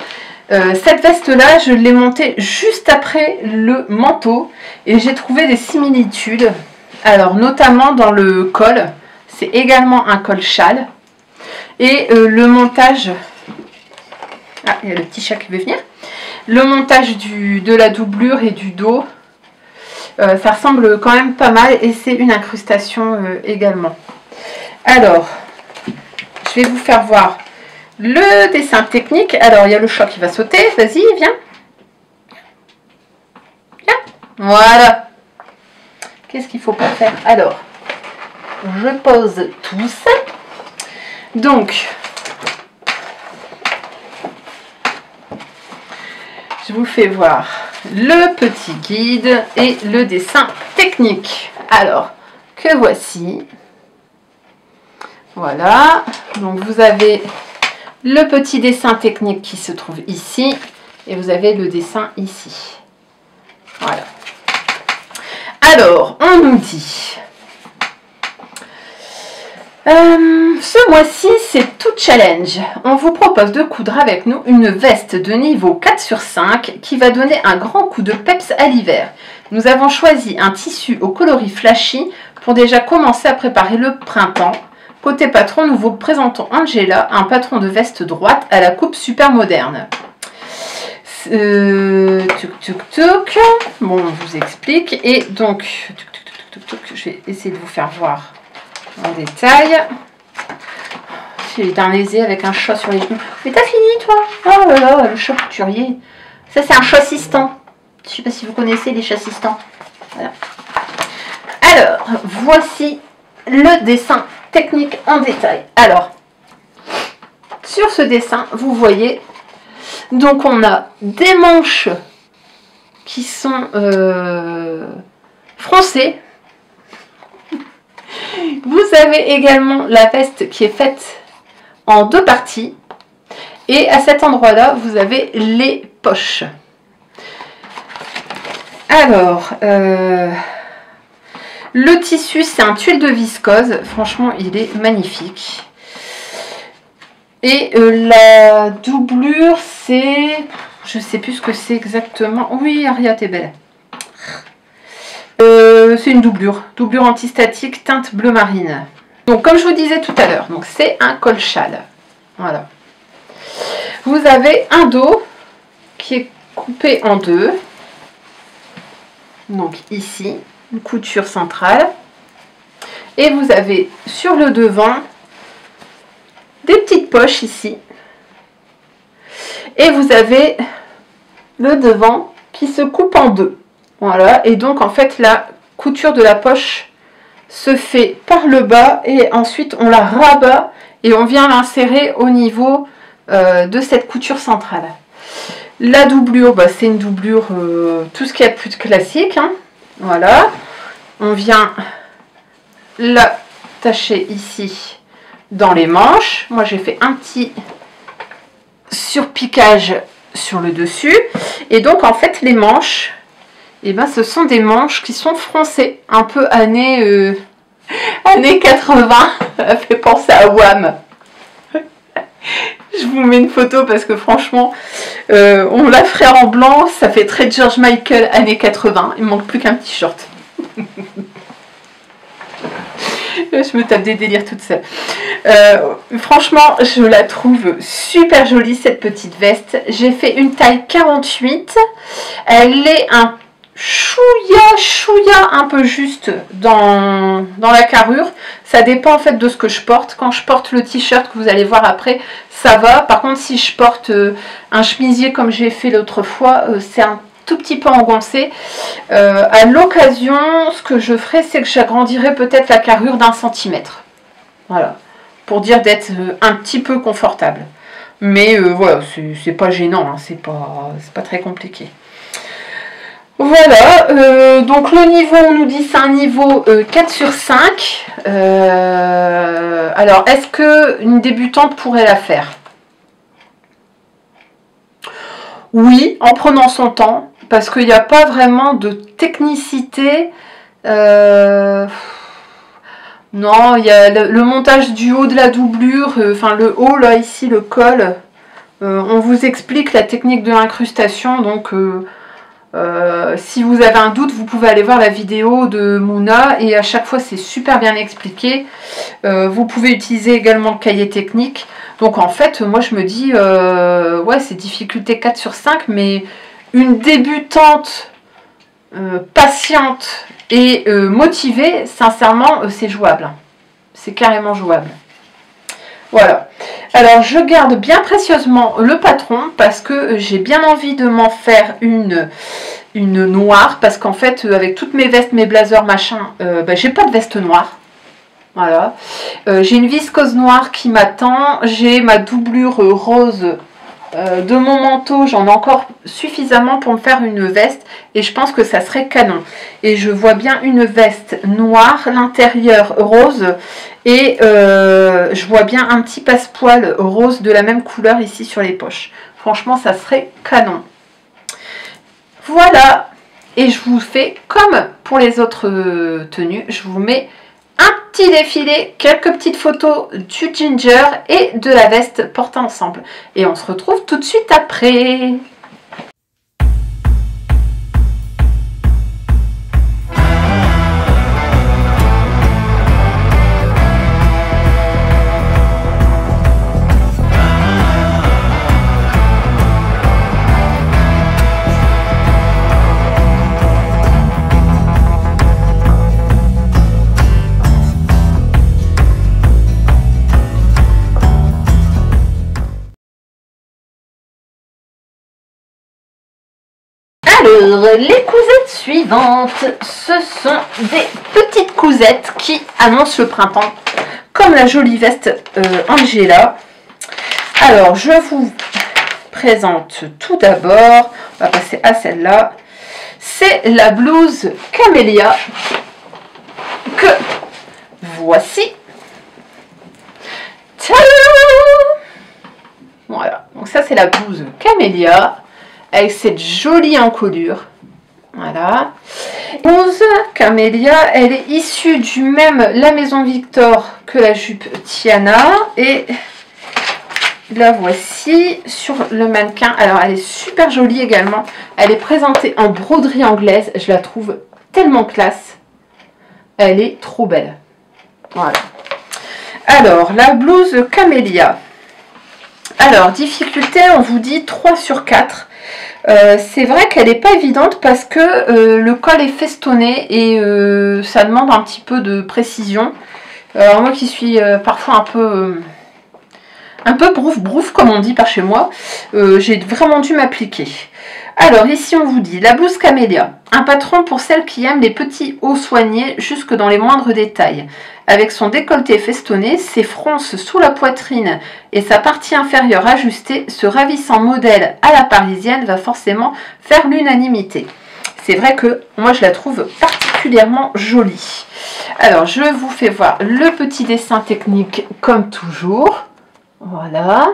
cette veste là je l'ai montée juste après le manteau et j'ai trouvé des similitudes, alors notamment dans le col, c'est également un col châle, et le montage, ah il y a le petit chat qui veut venir. Le montage de la doublure et du dos, ça ressemble quand même pas mal et c'est une incrustation également. Alors, je vais vous faire voir le dessin technique. Alors, il y a le chat qui va sauter. Vas-y, viens. Viens. Voilà. Qu'est-ce qu'il faut pas faire? Alors, je pose tout ça. Donc, je vous fais voir le petit guide et le dessin technique. Alors, que voici. Voilà, donc vous avez le petit dessin technique qui se trouve ici et vous avez le dessin ici. Voilà. Alors, on nous dit... ce mois-ci, c'est tout challenge. On vous propose de coudre avec nous une veste de niveau 4/5 qui va donner un grand coup de peps à l'hiver. Nous avons choisi un tissu au coloris flashy pour déjà commencer à préparer le printemps. Côté patron, nous vous présentons Angela, un patron de veste droite à la coupe super moderne. Bon, on vous explique. Et donc, je vais essayer de vous faire voir en détail. J'ai un lésé avec un chat sur les genoux. Mais t'as fini, toi? Oh là là, le chat couturier. Ça, c'est un chat assistant. Je sais pas si vous connaissez les chats assistants. Voilà. Alors, voici le dessin technique en détail. Alors, sur ce dessin, vous voyez, donc on a des manches qui sont froncées. Vous avez également la veste qui est faite en deux parties. Et à cet endroit-là, vous avez les poches. Alors, le tissu, c'est un tuile de viscose. Franchement, il est magnifique. Et la doublure, c'est... Je ne sais plus ce que c'est exactement. Oui, Aria, t'es belle. C'est une doublure antistatique teinte bleu marine. Donc comme je vous disais tout à l'heure, donc c'est un col châle. Voilà. Vous avez un dos qui est coupé en deux. Donc ici, une couture centrale. Et vous avez sur le devant des petites poches ici. Et vous avez le devant qui se coupe en deux. Voilà, et donc en fait la couture de la poche se fait par le bas et ensuite on la rabat et on vient l'insérer au niveau de cette couture centrale. La doublure, bah, c'est une doublure, tout ce qu'il y a de plus classique. Hein. Voilà, on vient l'attacher ici dans les manches. Moi j'ai fait un petit surpiquage sur le dessus et donc en fait les manches, et ben, ce sont des manches qui sont froncées, un peu années 80, ça fait penser à Wham. Je vous mets une photo parce que franchement, on la ferait en blanc, ça fait très George Michael années 80, il manque plus qu'un petit short. Je me tape des délires toute seule. Franchement, je la trouve super jolie cette petite veste. J'ai fait une taille 48, elle est un chouïa un peu juste dans la carrure. Ça dépend en fait de ce que je porte. Quand je porte le t-shirt que vous allez voir après, ça va. Par contre, si je porte un chemisier comme j'ai fait l'autre fois, c'est un tout petit peu engoncé. À l'occasion, ce que je ferai, c'est que j'agrandirai peut-être la carrure d'1 centimètre. Voilà, pour dire d'être un petit peu confortable. Mais voilà, c'est pas gênant, hein, c'est pas très compliqué. Voilà, donc le niveau, on nous dit c'est un niveau 4/5. Alors, est-ce qu'une débutante pourrait la faire? Oui, en prenant son temps, parce qu'il n'y a pas vraiment de technicité. Non, il y a le montage du haut de la doublure, enfin le haut là, ici, le col. On vous explique la technique de l'incrustation, donc... si vous avez un doute, vous pouvez aller voir la vidéo de Mouna et à chaque fois c'est super bien expliqué. Vous pouvez utiliser également le cahier technique. Donc en fait, moi je me dis, ouais, c'est difficulté 4/5, mais une débutante patiente et motivée, sincèrement, c'est jouable. C'est carrément jouable. Voilà. Alors, je garde bien précieusement le patron parce que j'ai bien envie de m'en faire une noire. Parce qu'en fait, avec toutes mes vestes, mes blazers, machin, j'ai pas de veste noire. Voilà. J'ai une viscose noire qui m'attend. J'ai ma doublure rose de mon manteau, j'en ai encore suffisamment pour me faire une veste et je pense que ça serait canon. Et je vois bien une veste noire, l'intérieur rose et je vois bien un petit passepoil rose de la même couleur ici sur les poches. Franchement, ça serait canon. Voilà, et je vous fais comme pour les autres tenues, je vous mets un petit défilé, quelques petites photos du ginger et de la veste portée ensemble. Et on se retrouve tout de suite après. Alors, les cousettes suivantes, ce sont des petites cousettes qui annoncent le printemps, comme la jolie veste Angela. Alors, je vous présente tout d'abord, on va passer à celle-là, c'est la blouse Camélia que voici. Tadam! Voilà, donc ça c'est la blouse Camélia, avec cette jolie encolure. Voilà. Blouse Camélia, elle est issue du même La Maison Victor que la jupe Tiana. Et la voici sur le mannequin. Alors, elle est super jolie également. Elle est présentée en broderie anglaise. Je la trouve tellement classe. Elle est trop belle. Voilà. Alors, la blouse Camélia. Alors, difficulté, on vous dit 3 sur 4. C'est vrai qu'elle n'est pas évidente parce que le col est festonné et ça demande un petit peu de précision. Alors moi qui suis parfois un peu brouf comme on dit par chez moi, j'ai vraiment dû m'appliquer. Alors ici on vous dit la blouse Camélia, un patron pour celles qui aiment les petits hauts soignés jusque dans les moindres détails. Avec son décolleté festonné, ses fronces sous la poitrine et sa partie inférieure ajustée, ce ravissant modèle à la parisienne va forcément faire l'unanimité. C'est vrai que moi je la trouve particulièrement jolie. Alors je vous fais voir le petit dessin technique comme toujours. Voilà.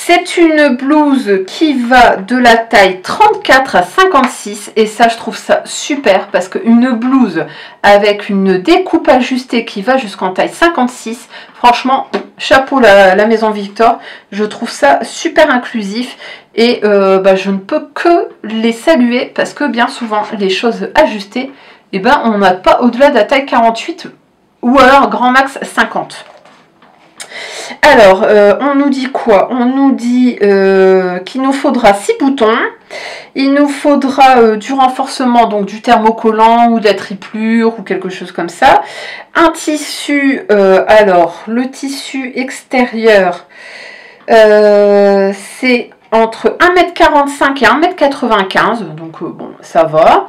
C'est une blouse qui va de la taille 34 à 56 et ça je trouve ça super parce qu'une blouse avec une découpe ajustée qui va jusqu'en taille 56, franchement chapeau la Maison Victor, je trouve ça super inclusif et je ne peux que les saluer parce que bien souvent les choses ajustées, on n'a pas au-delà de la taille 48 ou alors grand max 50. Alors, on nous dit quoi? On nous dit qu'il nous faudra 6 boutons. Il nous faudra du renforcement, donc du thermocollant ou de la triplure ou quelque chose comme ça. Un tissu, alors, le tissu extérieur, c'est entre 1,45 m et 1,95 m. Donc, bon, ça va.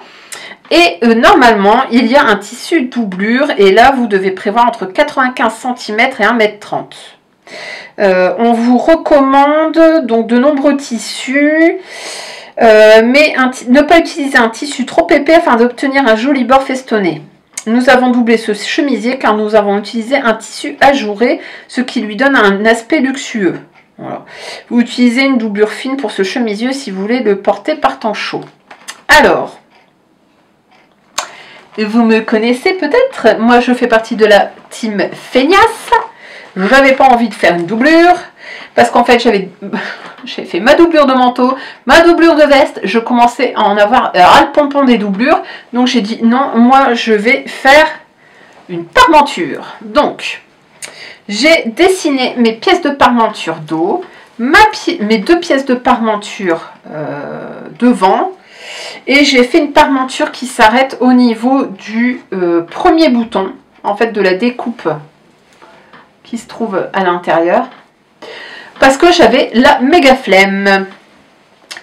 Et normalement, il y a un tissu doublure. Et là, vous devez prévoir entre 95 cm et 1,30 m. On vous recommande donc de nombreux tissus, mais ne pas utiliser un tissu trop épais afin d'obtenir un joli bord festonné. Nous avons doublé ce chemisier car nous avons utilisé un tissu ajouré, ce qui lui donne un aspect luxueux. Voilà. Vous utilisez une doublure fine pour ce chemisier si vous voulez le porter par temps chaud. Alors, vous me connaissez peut-être, moi je fais partie de la team feignasse. Je n'avais pas envie de faire une doublure parce qu'en fait j'ai fait ma doublure de manteau, ma doublure de veste, je commençais à en avoir ras-le-pompon des doublures, donc j'ai dit non, moi je vais faire une parmenture. Donc j'ai dessiné mes pièces de parmenture dos, mes 2 pièces de parmenture devant, et j'ai fait une parmenture qui s'arrête au niveau du premier bouton, en fait de la découpe qui se trouve à l'intérieur, parce que j'avais la méga flemme.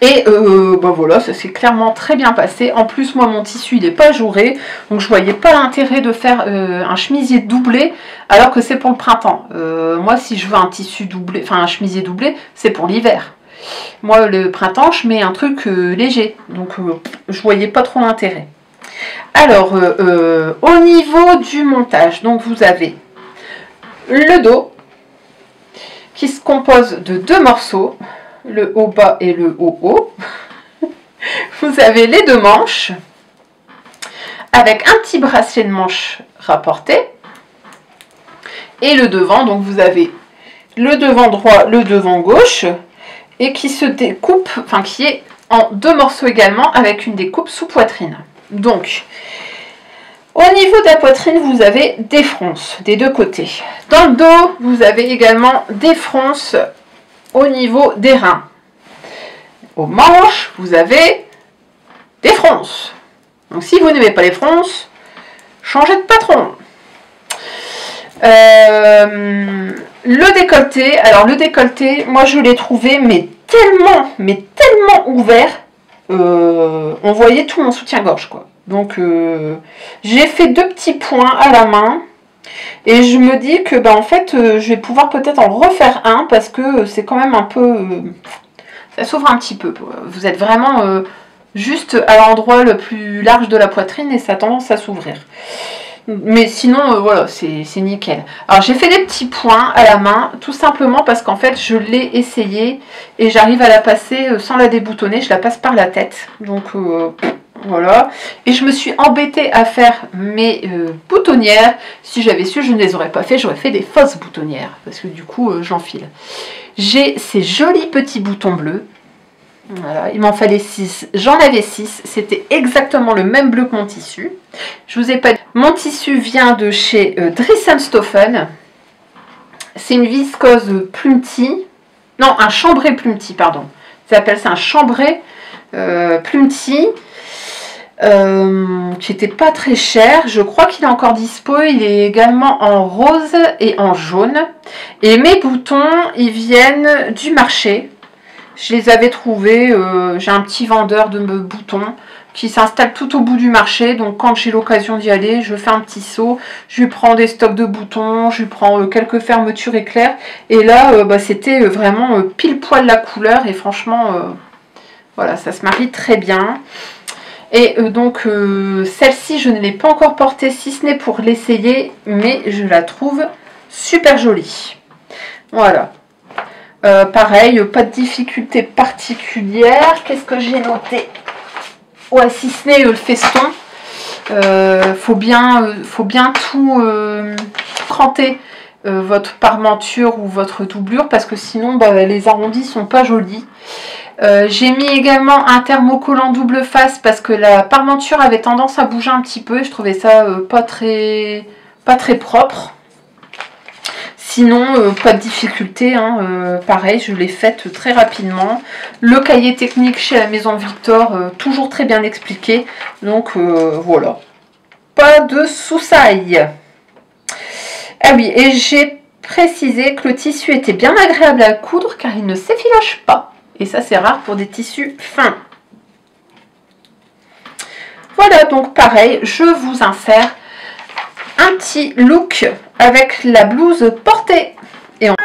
Et bah voilà, ça s'est clairement très bien passé. En plus, moi, mon tissu, il n'est pas ajouré. Donc, je voyais pas l'intérêt de faire un chemisier doublé alors que c'est pour le printemps. Moi, si je veux un tissu doublé, enfin un chemisier doublé, c'est pour l'hiver. Moi, le printemps, je mets un truc léger. Donc, je voyais pas trop l'intérêt. Alors, au niveau du montage, donc vous avez le dos qui se compose de 2 morceaux, le haut bas et le haut haut. Vous avez les 2 manches avec un petit bracelet de manche rapporté et le devant. Donc vous avez le devant droit, le devant gauche et qui se découpe, enfin qui est en 2 morceaux également avec une découpe sous poitrine. Donc au niveau de la poitrine, vous avez des fronces des 2 côtés. Dans le dos, vous avez également des fronces au niveau des reins. Aux manches, vous avez des fronces. Donc si vous n'aimez pas les fronces, changez de patron. Le décolleté, alors le décolleté, moi je l'ai trouvé mais tellement ouvert, on voyait tout mon soutien-gorge quoi. Donc j'ai fait 2 petits points à la main et je me dis que bah, en fait je vais pouvoir peut-être en refaire un parce que c'est quand même un peu... ça s'ouvre un petit peu. Vous êtes vraiment juste à l'endroit le plus large de la poitrine et ça a tendance à s'ouvrir. Mais sinon, voilà, c'est nickel. Alors, j'ai fait des petits points à la main, tout simplement parce qu'en fait, je l'ai essayé et j'arrive à la passer sans la déboutonner. Je la passe par la tête. Donc, voilà. Et je me suis embêtée à faire mes boutonnières. Si j'avais su, je ne les aurais pas fait. J'aurais fait des fausses boutonnières parce que du coup, j'enfile. J'ai ces jolis petits boutons bleus. Voilà, il m'en fallait 6, j'en avais 6, c'était exactement le même bleu que mon tissu. Je vous ai pas dit, mon tissu vient de chez Dries & Stoffen. C'est une viscose plumetie, non un chambré plumetie pardon. Ils appellent ça un chambré plumetie qui était pas très cher. Je crois qu'il est encore dispo, il est également en rose et en jaune. Et mes boutons, ils viennent du marché. Je les avais trouvés, j'ai un petit vendeur de boutons qui s'installe tout au bout du marché. Donc quand j'ai l'occasion d'y aller, je fais un petit saut, je lui prends des stocks de boutons, je lui prends quelques fermetures éclairs. Et là, bah, c'était vraiment pile poil la couleur et franchement, voilà, ça se marie très bien. Et donc celle-ci, je ne l'ai pas encore portée si ce n'est pour l'essayer, mais je la trouve super jolie. Voilà. Pareil, pas de difficulté particulière. Qu'est-ce que j'ai noté? Ouais, si ce n'est le feston. Faut bien tout cranter votre parmenture ou votre doublure parce que sinon bah, les arrondis sont pas jolis. J'ai mis également un thermocollant double face parce que la parmenture avait tendance à bouger un petit peu et je trouvais ça pas très propre. Sinon, pas de difficulté, hein, pareil, je l'ai faite très rapidement. Le cahier technique chez la Maison Victor, toujours très bien expliqué. Donc voilà, pas de soussailles. Ah oui, et j'ai précisé que le tissu était bien agréable à coudre car il ne s'effiloche pas. Et ça, c'est rare pour des tissus fins. Voilà, donc pareil, je vous insère un petit look avec la blouse portée. Et on...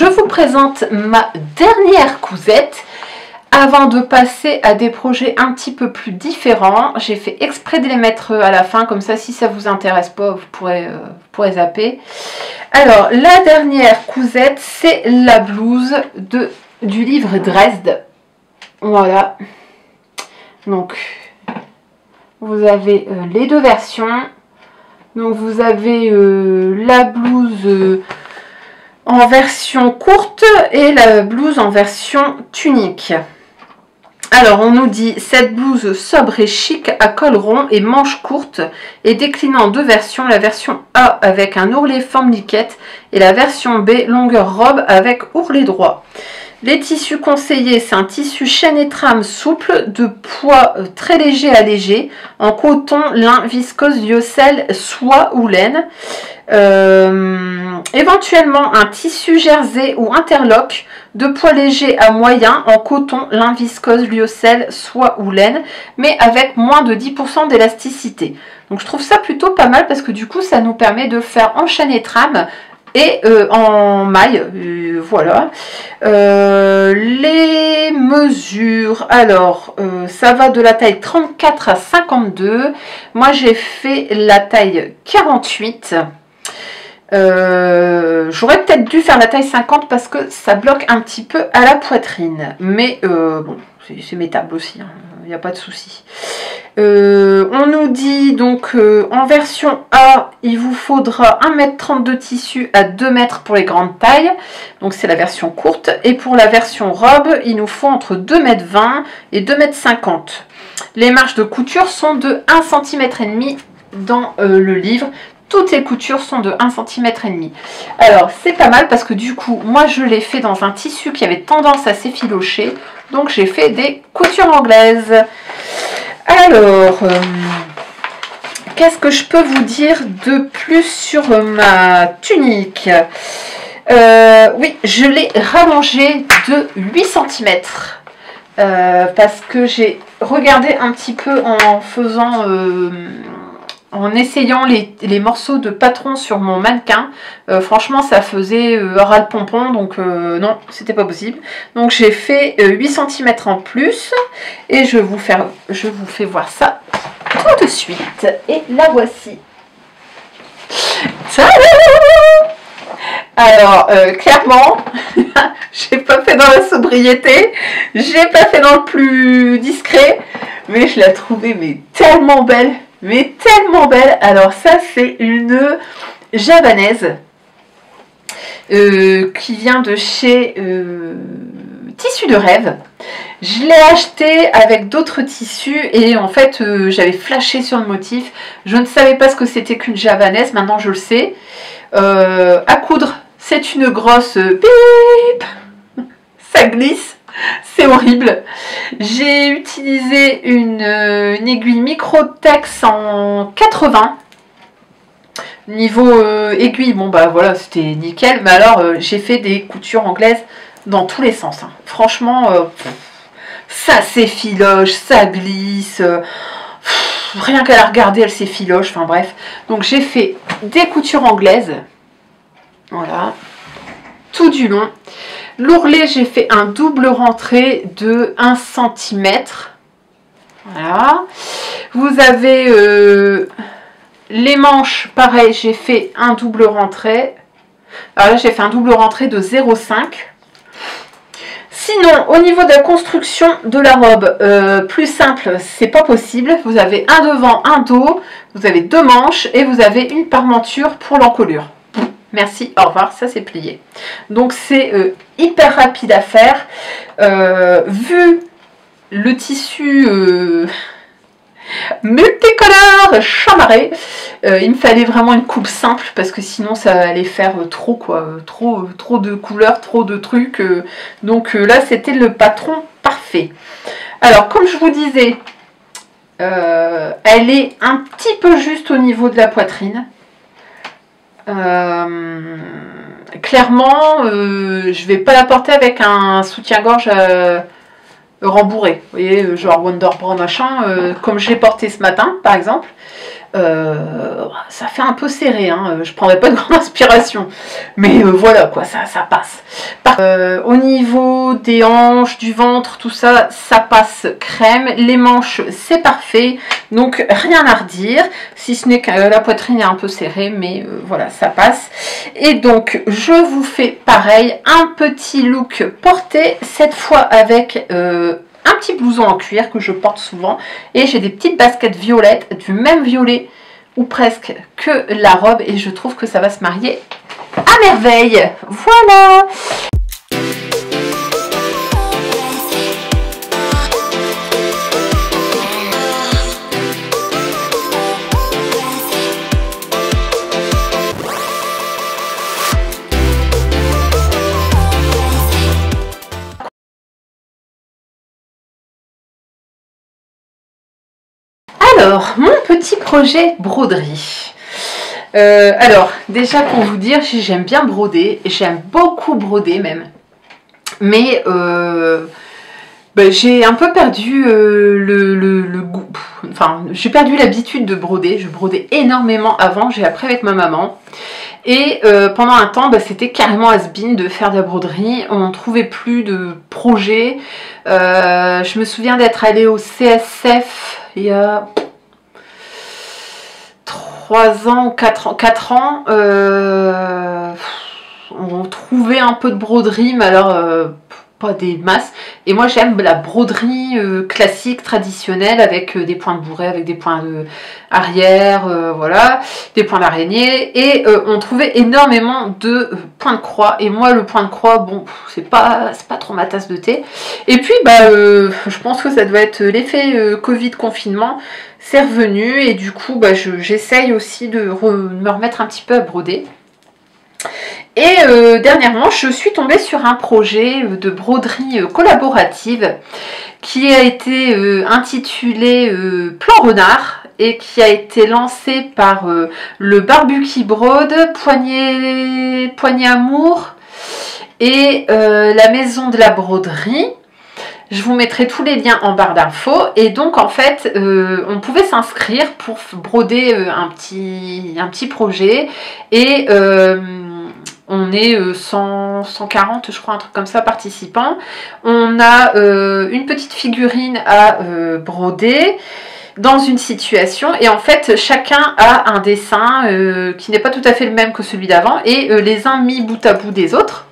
je vous présente ma dernière cousette. Avant de passer à des projets un petit peu plus différents, j'ai fait exprès de les mettre à la fin, comme ça si ça vous intéresse pas, vous pourrez zapper. Alors, la dernière cousette, c'est la blouse du livre Dresde. Voilà. Donc, vous avez les deux versions. Donc, vous avez la blouse en version courte et la blouse en version tunique. Alors, on nous dit, cette blouse sobre et chic à col rond et manches courtes est déclinée en deux versions. La version A avec un ourlet forme liquette et la version B longueur robe avec ourlet droit. Les tissus conseillés, c'est un tissu chaîne et trame souple de poids très léger à léger en coton, lin, viscose, lyocell, soie ou laine. Éventuellement un tissu jersey ou interlock de poids léger à moyen en coton, lin, viscose, lyocell, soie ou laine, mais avec moins de 10% d'élasticité. Donc je trouve ça plutôt pas mal parce que du coup ça nous permet de faire en chaîne et trame et en maille, voilà. Les mesures, alors ça va de la taille 34 à 52. Moi j'ai fait la taille 48. J'aurais peut-être dû faire la taille 50 parce que ça bloque un petit peu à la poitrine, mais bon, c'est métable aussi, il n'y a pas de souci. On nous dit donc en version A, il vous faudra 1,30 m de tissu à 2 m pour les grandes tailles, donc c'est la version courte, et pour la version robe, il nous faut entre 2,20 m et 2,50 m. Les marges de couture sont de 1,5 cm dans le livre. Toutes les coutures sont de 1,5 cm. Alors, c'est pas mal parce que du coup, moi, je l'ai fait dans un tissu qui avait tendance à s'effilocher. Donc, j'ai fait des coutures anglaises. Alors, qu'est-ce que je peux vous dire de plus sur ma tunique? Oui, je l'ai rallongée de 8 cm. Parce que j'ai regardé un petit peu en faisant... en essayant les morceaux de patron sur mon mannequin, franchement ça faisait ras le pompon, donc non, c'était pas possible. Donc j'ai fait 8 cm en plus et je vous fais voir ça tout de suite. Et la voici. Tadam! Alors clairement, j'ai pas fait dans la sobriété, j'ai pas fait dans le plus discret, mais je l'ai trouvée mais tellement belle. Mais tellement belle. Alors ça c'est une javanaise qui vient de chez Tissus de rêve. Je l'ai acheté avec d'autres tissus et en fait j'avais flashé sur le motif. Je ne savais pas ce que c'était qu'une javanaise, maintenant je le sais. À coudre, c'est une grosse pip. Ça glisse. C'est horrible. J'ai utilisé une aiguille Microtex en 80. Niveau aiguille, bon bah voilà, c'était nickel. Mais alors, j'ai fait des coutures anglaises dans tous les sens. Hein. Franchement, ça s'effiloche, ça glisse. Rien qu'à la regarder, elle s'effiloche. Enfin bref. Donc j'ai fait des coutures anglaises. Voilà. Tout du long. L'ourlet, j'ai fait un double rentré de 1 cm. Voilà. Vous avez les manches, pareil, j'ai fait un double rentré. Alors là, j'ai fait un double rentré de 0,5. Sinon, au niveau de la construction de la robe, plus simple, c'est pas possible. Vous avez un devant, un dos, vous avez deux manches et vous avez une parmenture pour l'encolure. Merci, au revoir, ça c'est plié. Donc c'est hyper rapide à faire. Vu le tissu multicolore chamarré, il me fallait vraiment une coupe simple parce que sinon ça allait faire trop quoi, trop de couleurs, trop de trucs. Donc là c'était le patron parfait. Alors comme je vous disais, elle est un petit peu juste au niveau de la poitrine. Clairement, je vais pas la porter avec un soutien-gorge rembourré, vous voyez, genre Wonder Bra machin, comme je l'ai porté ce matin par exemple. Ça fait un peu serré, hein. Je prendrai pas de grande inspiration, mais voilà quoi, ça passe. Au niveau des hanches, du ventre, tout ça, ça passe crème. Les manches, c'est parfait, donc rien à redire, si ce n'est que la poitrine est un peu serrée, mais voilà, ça passe. Et donc je vous fais pareil, un petit look porté, cette fois avec un petit blouson en cuir que je porte souvent, et j'ai des petites baskets violettes du même violet ou presque que la robe, et je trouve que ça va se marier à merveille. Voilà. Alors, mon petit projet broderie. Alors, déjà pour vous dire, j'aime bien broder, j'aime beaucoup broder même. Mais j'ai un peu perdu le goût. Enfin, j'ai perdu l'habitude de broder. Je brodais énormément avant, j'ai appris avec ma maman. Et pendant un temps, c'était carrément has-been de faire de la broderie. On ne trouvait plus de projets. Je me souviens d'être allée au CSF il y a 3 ans ou 4 ans. On trouvait un peu de broderie, mais alors pas des masses. Et moi j'aime la broderie classique, traditionnelle, avec des points de bourret, avec des points de arrière, voilà, des points d'araignée. Et on trouvait énormément de points de croix. Et moi le point de croix, bon, c'est pas trop ma tasse de thé. Et puis je pense que ça doit être l'effet Covid confinement. C'est revenu et du coup j'essaye aussi de me remettre un petit peu à broder. Et dernièrement, je suis tombée sur un projet de broderie collaborative qui a été intitulé Plan Renard et qui a été lancé par le Barbu qui brode, Poignée Amour et la Maison de la Broderie. Je vous mettrai tous les liens en barre d'infos. Et donc en fait, on pouvait s'inscrire pour broder un petit projet. Et on est 140, je crois, un truc comme ça, participants. On a une petite figurine à broder dans une situation. Et en fait, chacun a un dessin qui n'est pas tout à fait le même que celui d'avant. Et les uns mis bout à bout des autres.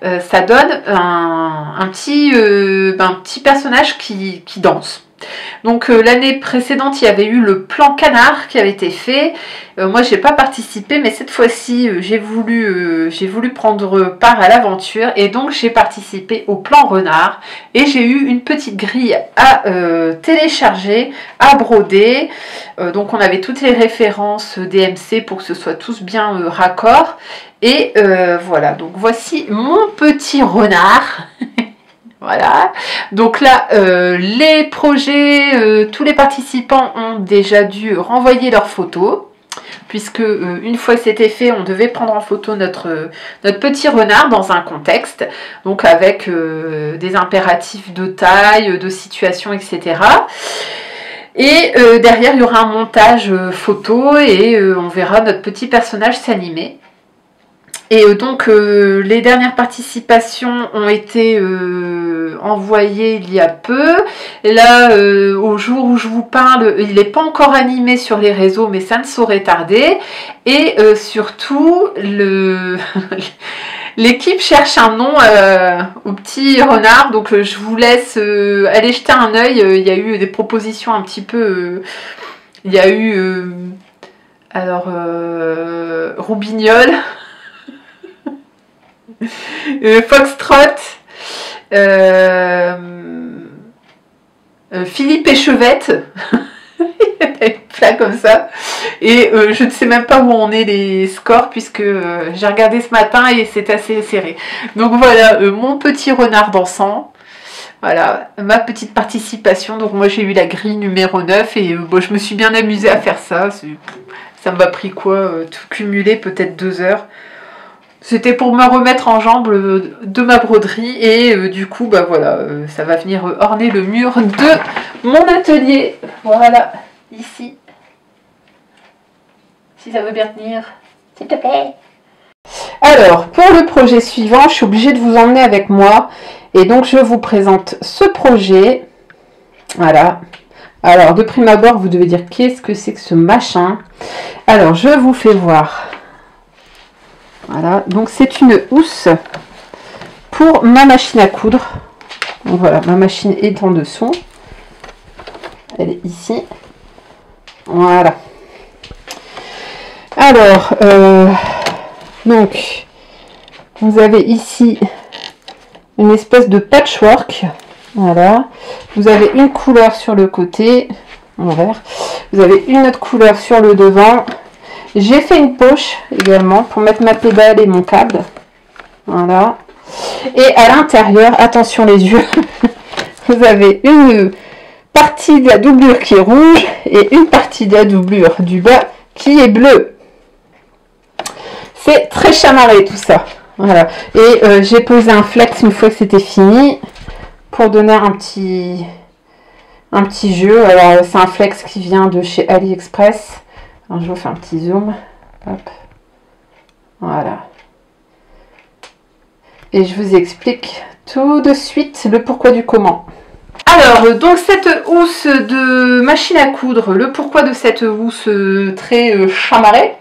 Ça donne un petit personnage qui danse. Donc l'année précédente, il y avait eu le plan canard qui avait été fait. Moi, j'ai pas participé, mais cette fois-ci, j'ai voulu prendre part à l'aventure et donc j'ai participé au plan renard. Et j'ai eu une petite grille à télécharger, à broder. Donc on avait toutes les références DMC pour que ce soit tous bien raccord. Et voilà, donc voici mon petit renard. Voilà, donc là les projets, tous les participants ont déjà dû renvoyer leurs photos, puisque une fois que c'était fait, on devait prendre en photo notre petit renard dans un contexte, donc avec des impératifs de taille, de situation, etc. Et derrière il y aura un montage photo et on verra notre petit personnage s'animer. Et donc les dernières participations ont été envoyées il y a peu. Et là, au jour où je vous parle, il n'est pas encore animé sur les réseaux, mais ça ne saurait tarder. Et surtout, l'équipe cherche un nom au petit renard. Donc je vous laisse aller jeter un œil. Il y a eu des propositions un petit peu... il y a eu... Roubignol. Foxtrot, Philippe Échevette, plein comme ça, et je ne sais même pas où on est les scores puisque j'ai regardé ce matin et c'est assez serré. Donc voilà, mon petit renard dansant, voilà, ma petite participation. Donc moi j'ai eu la grille numéro 9 et je me suis bien amusée à faire ça. Ça m'a pris quoi, tout cumulé, peut-être 2 heures. C'était pour me remettre en jambes de ma broderie et du coup voilà, ça va venir orner le mur de mon atelier. Voilà, ici. si ça veut bien tenir, s'il te plaît. Alors, pour le projet suivant, je suis obligée de vous emmener avec moi. Et donc, je vous présente ce projet. Voilà. Alors, de prime abord, vous devez dire qu'est-ce que c'est que ce machin. Alors, je vous fais voir. Voilà. Donc, c'est une housse pour ma machine à coudre. Donc, voilà, ma machine est en dessous. Elle est ici. Voilà. Alors, donc, vous avez ici une espèce de patchwork. Voilà. Vous avez une couleur sur le côté, en vert. Vous avez une autre couleur sur le devant. J'ai fait une poche également pour mettre ma pédale et mon câble. Voilà. Et à l'intérieur, attention les yeux, vous avez une partie de la doublure qui est rouge et une partie de la doublure du bas qui est bleue. C'est très chamarré tout ça. Voilà. Et j'ai posé un flex une fois que c'était fini pour donner un petit jeu. Alors c'est un flex qui vient de chez AliExpress. Alors, je vous fais un petit zoom. Hop. Voilà. Et je vous explique tout de suite le pourquoi du comment. Alors, donc cette housse de machine à coudre, le pourquoi de cette housse très chamarrée.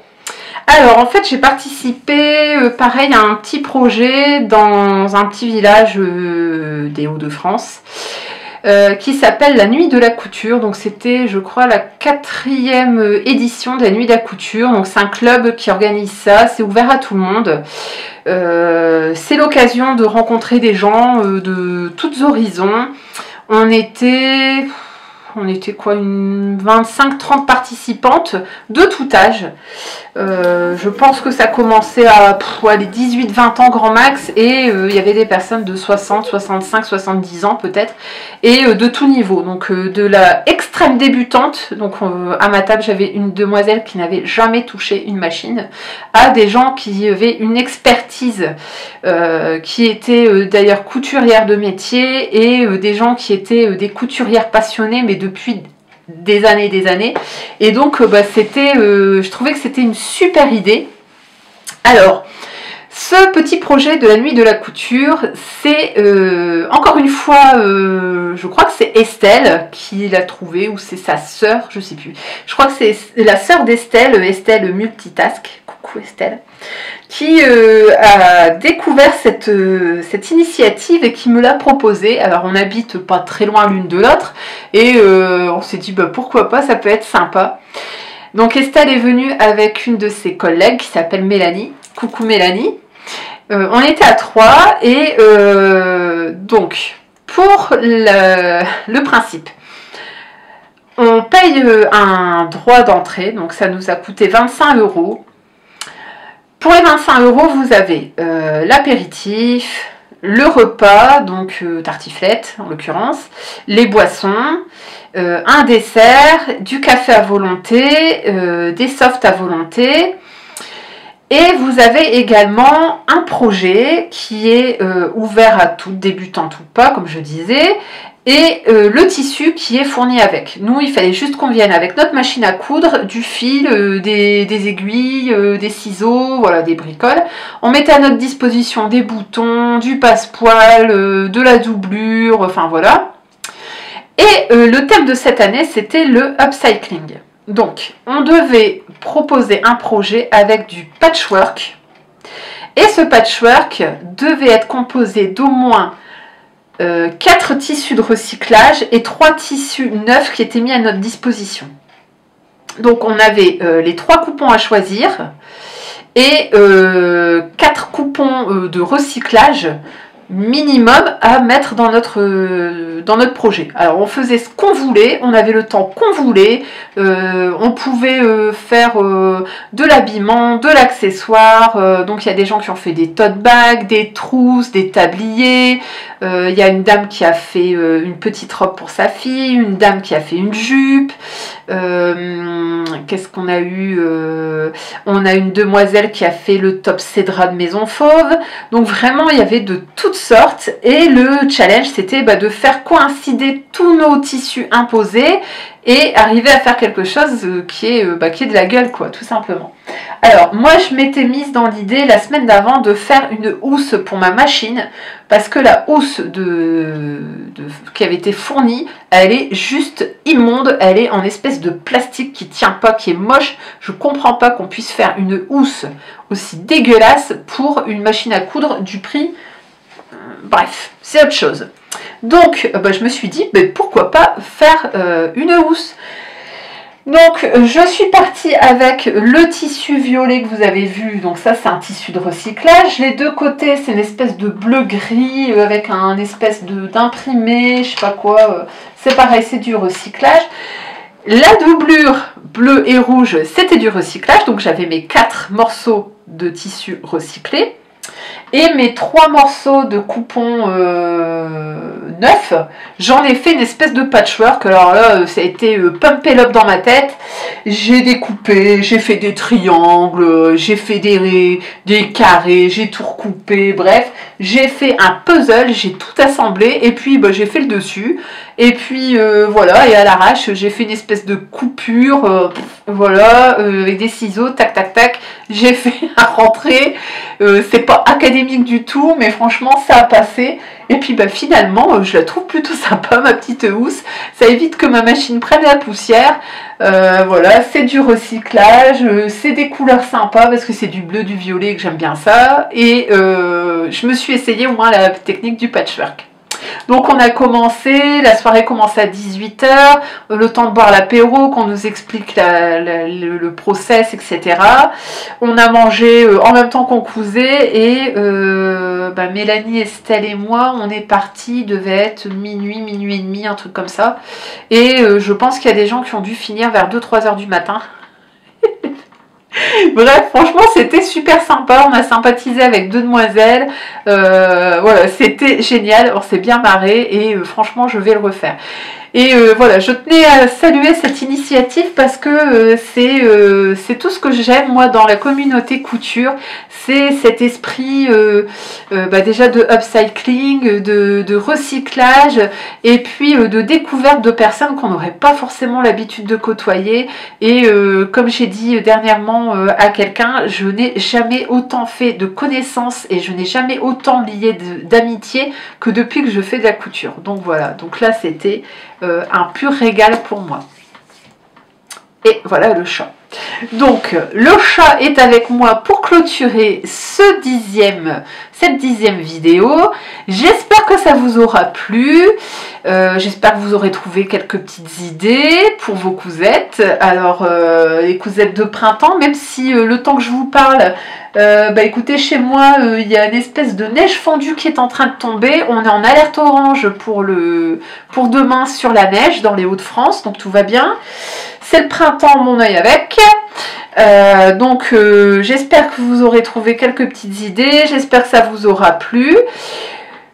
Alors, en fait, j'ai participé, pareil, à un petit projet dans un petit village des Hauts-de-France qui s'appelle la Nuit de la Couture. Donc, c'était, je crois, la 4e édition de la Nuit de la Couture. Donc, c'est un club qui organise ça. C'est ouvert à tout le monde. C'est l'occasion de rencontrer des gens de tous horizons. On était quoi, une 25-30 participantes de tout âge. Je pense que ça commençait à les 18-20 ans grand max et il y avait des personnes de 60, 65, 70 ans peut-être et de tout niveau. Donc de la extrême débutante, donc à ma table j'avais une demoiselle qui n'avait jamais touché une machine, à des gens qui avaient une expertise, qui étaient d'ailleurs couturières de métier et des gens qui étaient des couturières passionnées mais depuis des années, et donc c'était, je trouvais que c'était une super idée. Alors, ce petit projet de la Nuit de la Couture, c'est encore une fois, je crois que c'est Estelle qui l'a trouvé, ou c'est sa sœur, je sais plus. Je crois que c'est la sœur d'Estelle, Estelle Multitask, coucou Estelle, qui a découvert cette initiative et qui me l'a proposée. Alors on habite pas très loin l'une de l'autre et on s'est dit pourquoi pas, ça peut être sympa. Donc Estelle est venue avec une de ses collègues qui s'appelle Mélanie. Coucou Mélanie. On était à 3 et donc pour le principe, on paye un droit d'entrée, donc ça nous a coûté 25 €. Pour les 25 €, vous avez l'apéritif, le repas, donc tartiflette en l'occurrence, les boissons, un dessert, du café à volonté, des softs à volonté. Et vous avez également un projet qui est ouvert à toutes, débutantes ou pas, comme je disais, et le tissu qui est fourni avec. Nous, il fallait juste qu'on vienne avec notre machine à coudre, du fil, des aiguilles, des ciseaux, voilà, des bricoles. On mettait à notre disposition des boutons, du passepoil, de la doublure, enfin voilà. Et le thème de cette année, c'était le upcycling. Donc, on devait proposer un projet avec du patchwork. Et ce patchwork devait être composé d'au moins 4 tissus de recyclage et 3 tissus neufs qui étaient mis à notre disposition. Donc, on avait les 3 coupons à choisir et 4 coupons de recyclage minimum à mettre dans notre projet. Alors on faisait ce qu'on voulait, on avait le temps qu'on voulait, on pouvait faire de l'habillement, de l'accessoire, donc il y a des gens qui ont fait des tote bags, des trousses, des tabliers, il y a une dame qui a fait une petite robe pour sa fille, une dame qui a fait une jupe, qu'est-ce qu'on a eu, on a une demoiselle qui a fait le top cédra de Maison Fauve, donc vraiment il y avait de toutes sortes et le challenge c'était de faire coïncider tous nos tissus imposés et arriver à faire quelque chose qui est de la gueule quoi, tout simplement. Alors moi je m'étais mise dans l'idée la semaine d'avant de faire une housse pour ma machine parce que la housse qui avait été fournie, elle est juste immonde, elle est en espèce de plastique qui tient pas, qui est moche. Je comprends pas qu'on puisse faire une housse aussi dégueulasse pour une machine à coudre du prix. Bref, c'est autre chose. Donc je me suis dit pourquoi pas faire une housse. Donc je suis partie avec le tissu violet que vous avez vu, donc ça c'est un tissu de recyclage. Les deux côtés c'est une espèce de bleu gris avec un espèce d'imprimé, je sais pas quoi, c'est pareil, c'est du recyclage. La doublure bleu et rouge c'était du recyclage, donc j'avais mes 4 morceaux de tissu recyclé. Et mes 3 morceaux de coupons neufs, j'en ai fait une espèce de patchwork. Alors là, ça a été pumpé up dans ma tête. J'ai découpé, j'ai fait des triangles, j'ai fait des carrés, j'ai tout recoupé. Bref, j'ai fait un puzzle, j'ai tout assemblé et puis j'ai fait le dessus. Et puis voilà, et à l'arrache, j'ai fait une espèce de coupure, voilà, avec des ciseaux, tac tac tac. J'ai fait un rentré. C'est pas académique du tout, mais franchement ça a passé. Et puis finalement je la trouve plutôt sympa ma petite housse, ça évite que ma machine prenne la poussière. Voilà, c'est du recyclage, c'est des couleurs sympas parce que c'est du bleu, du violet, que j'aime bien ça. Et je me suis essayé au moins la technique du patchwork. Donc on a commencé, la soirée commence à 18 h, le temps de boire l'apéro, qu'on nous explique le process, etc. On a mangé en même temps qu'on cousait et Mélanie, Estelle et moi, on est partis, devait être minuit, minuit et demi, un truc comme ça. Et je pense qu'il y a des gens qui ont dû finir vers 2-3 h du matin. Bref, franchement, c'était super sympa. On a sympathisé avec 2 demoiselles. Voilà, c'était génial. On s'est bien marré et franchement, je vais le refaire. Et voilà, je tenais à saluer cette initiative parce que c'est tout ce que j'aime moi dans la communauté couture. C'est cet esprit déjà de upcycling, de recyclage et puis de découverte de personnes qu'on n'aurait pas forcément l'habitude de côtoyer. Et comme j'ai dit dernièrement à quelqu'un, je n'ai jamais autant fait de connaissances et je n'ai jamais autant lié d'amitié que depuis que je fais de la couture. Donc voilà, donc là c'était un pur régal pour moi. Et voilà le chat. Donc le chat est avec moi pour clôturer cette 10e vidéo. J'espère que ça vous aura plu. J'espère que vous aurez trouvé quelques petites idées pour vos cousettes. Alors les cousettes de printemps, même si le temps que je vous parle, écoutez, chez moi il y a une espèce de neige fondue qui est en train de tomber. On est en alerte orange pour demain sur la neige dans les Hauts-de-France, donc tout va bien. C'est le printemps, mon œil avec. Donc j'espère que vous aurez trouvé quelques petites idées. J'espère que ça vous aura plu.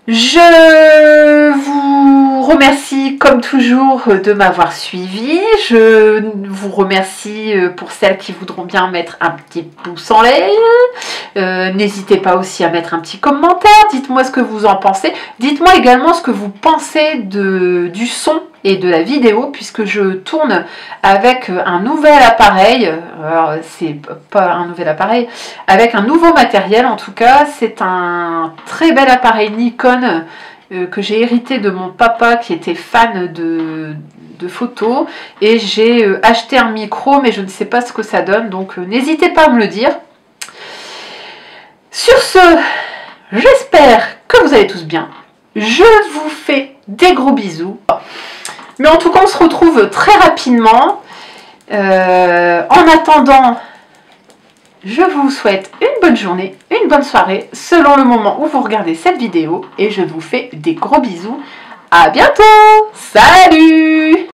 Je vous remercie comme toujours de m'avoir suivi. Je vous remercie pour celles qui voudront bien mettre un petit pouce en l'air. N'hésitez pas aussi à mettre un petit commentaire. Dites-moi ce que vous en pensez. Dites-moi également ce que vous pensez du son et de la vidéo, puisque je tourne avec un nouvel appareil. Alors c'est pas un nouvel appareil, avec un nouveau matériel en tout cas. C'est un très bel appareil Nikon que j'ai hérité de mon papa qui était fan de photos, et j'ai acheté un micro mais je ne sais pas ce que ça donne, donc n'hésitez pas à me le dire. Sur ce, j'espère que vous allez tous bien. Je vous fais des gros bisous. Mais en tout cas, on se retrouve très rapidement. En attendant, je vous souhaite une bonne journée, une bonne soirée, selon le moment où vous regardez cette vidéo. Et je vous fais des gros bisous. À bientôt. Salut!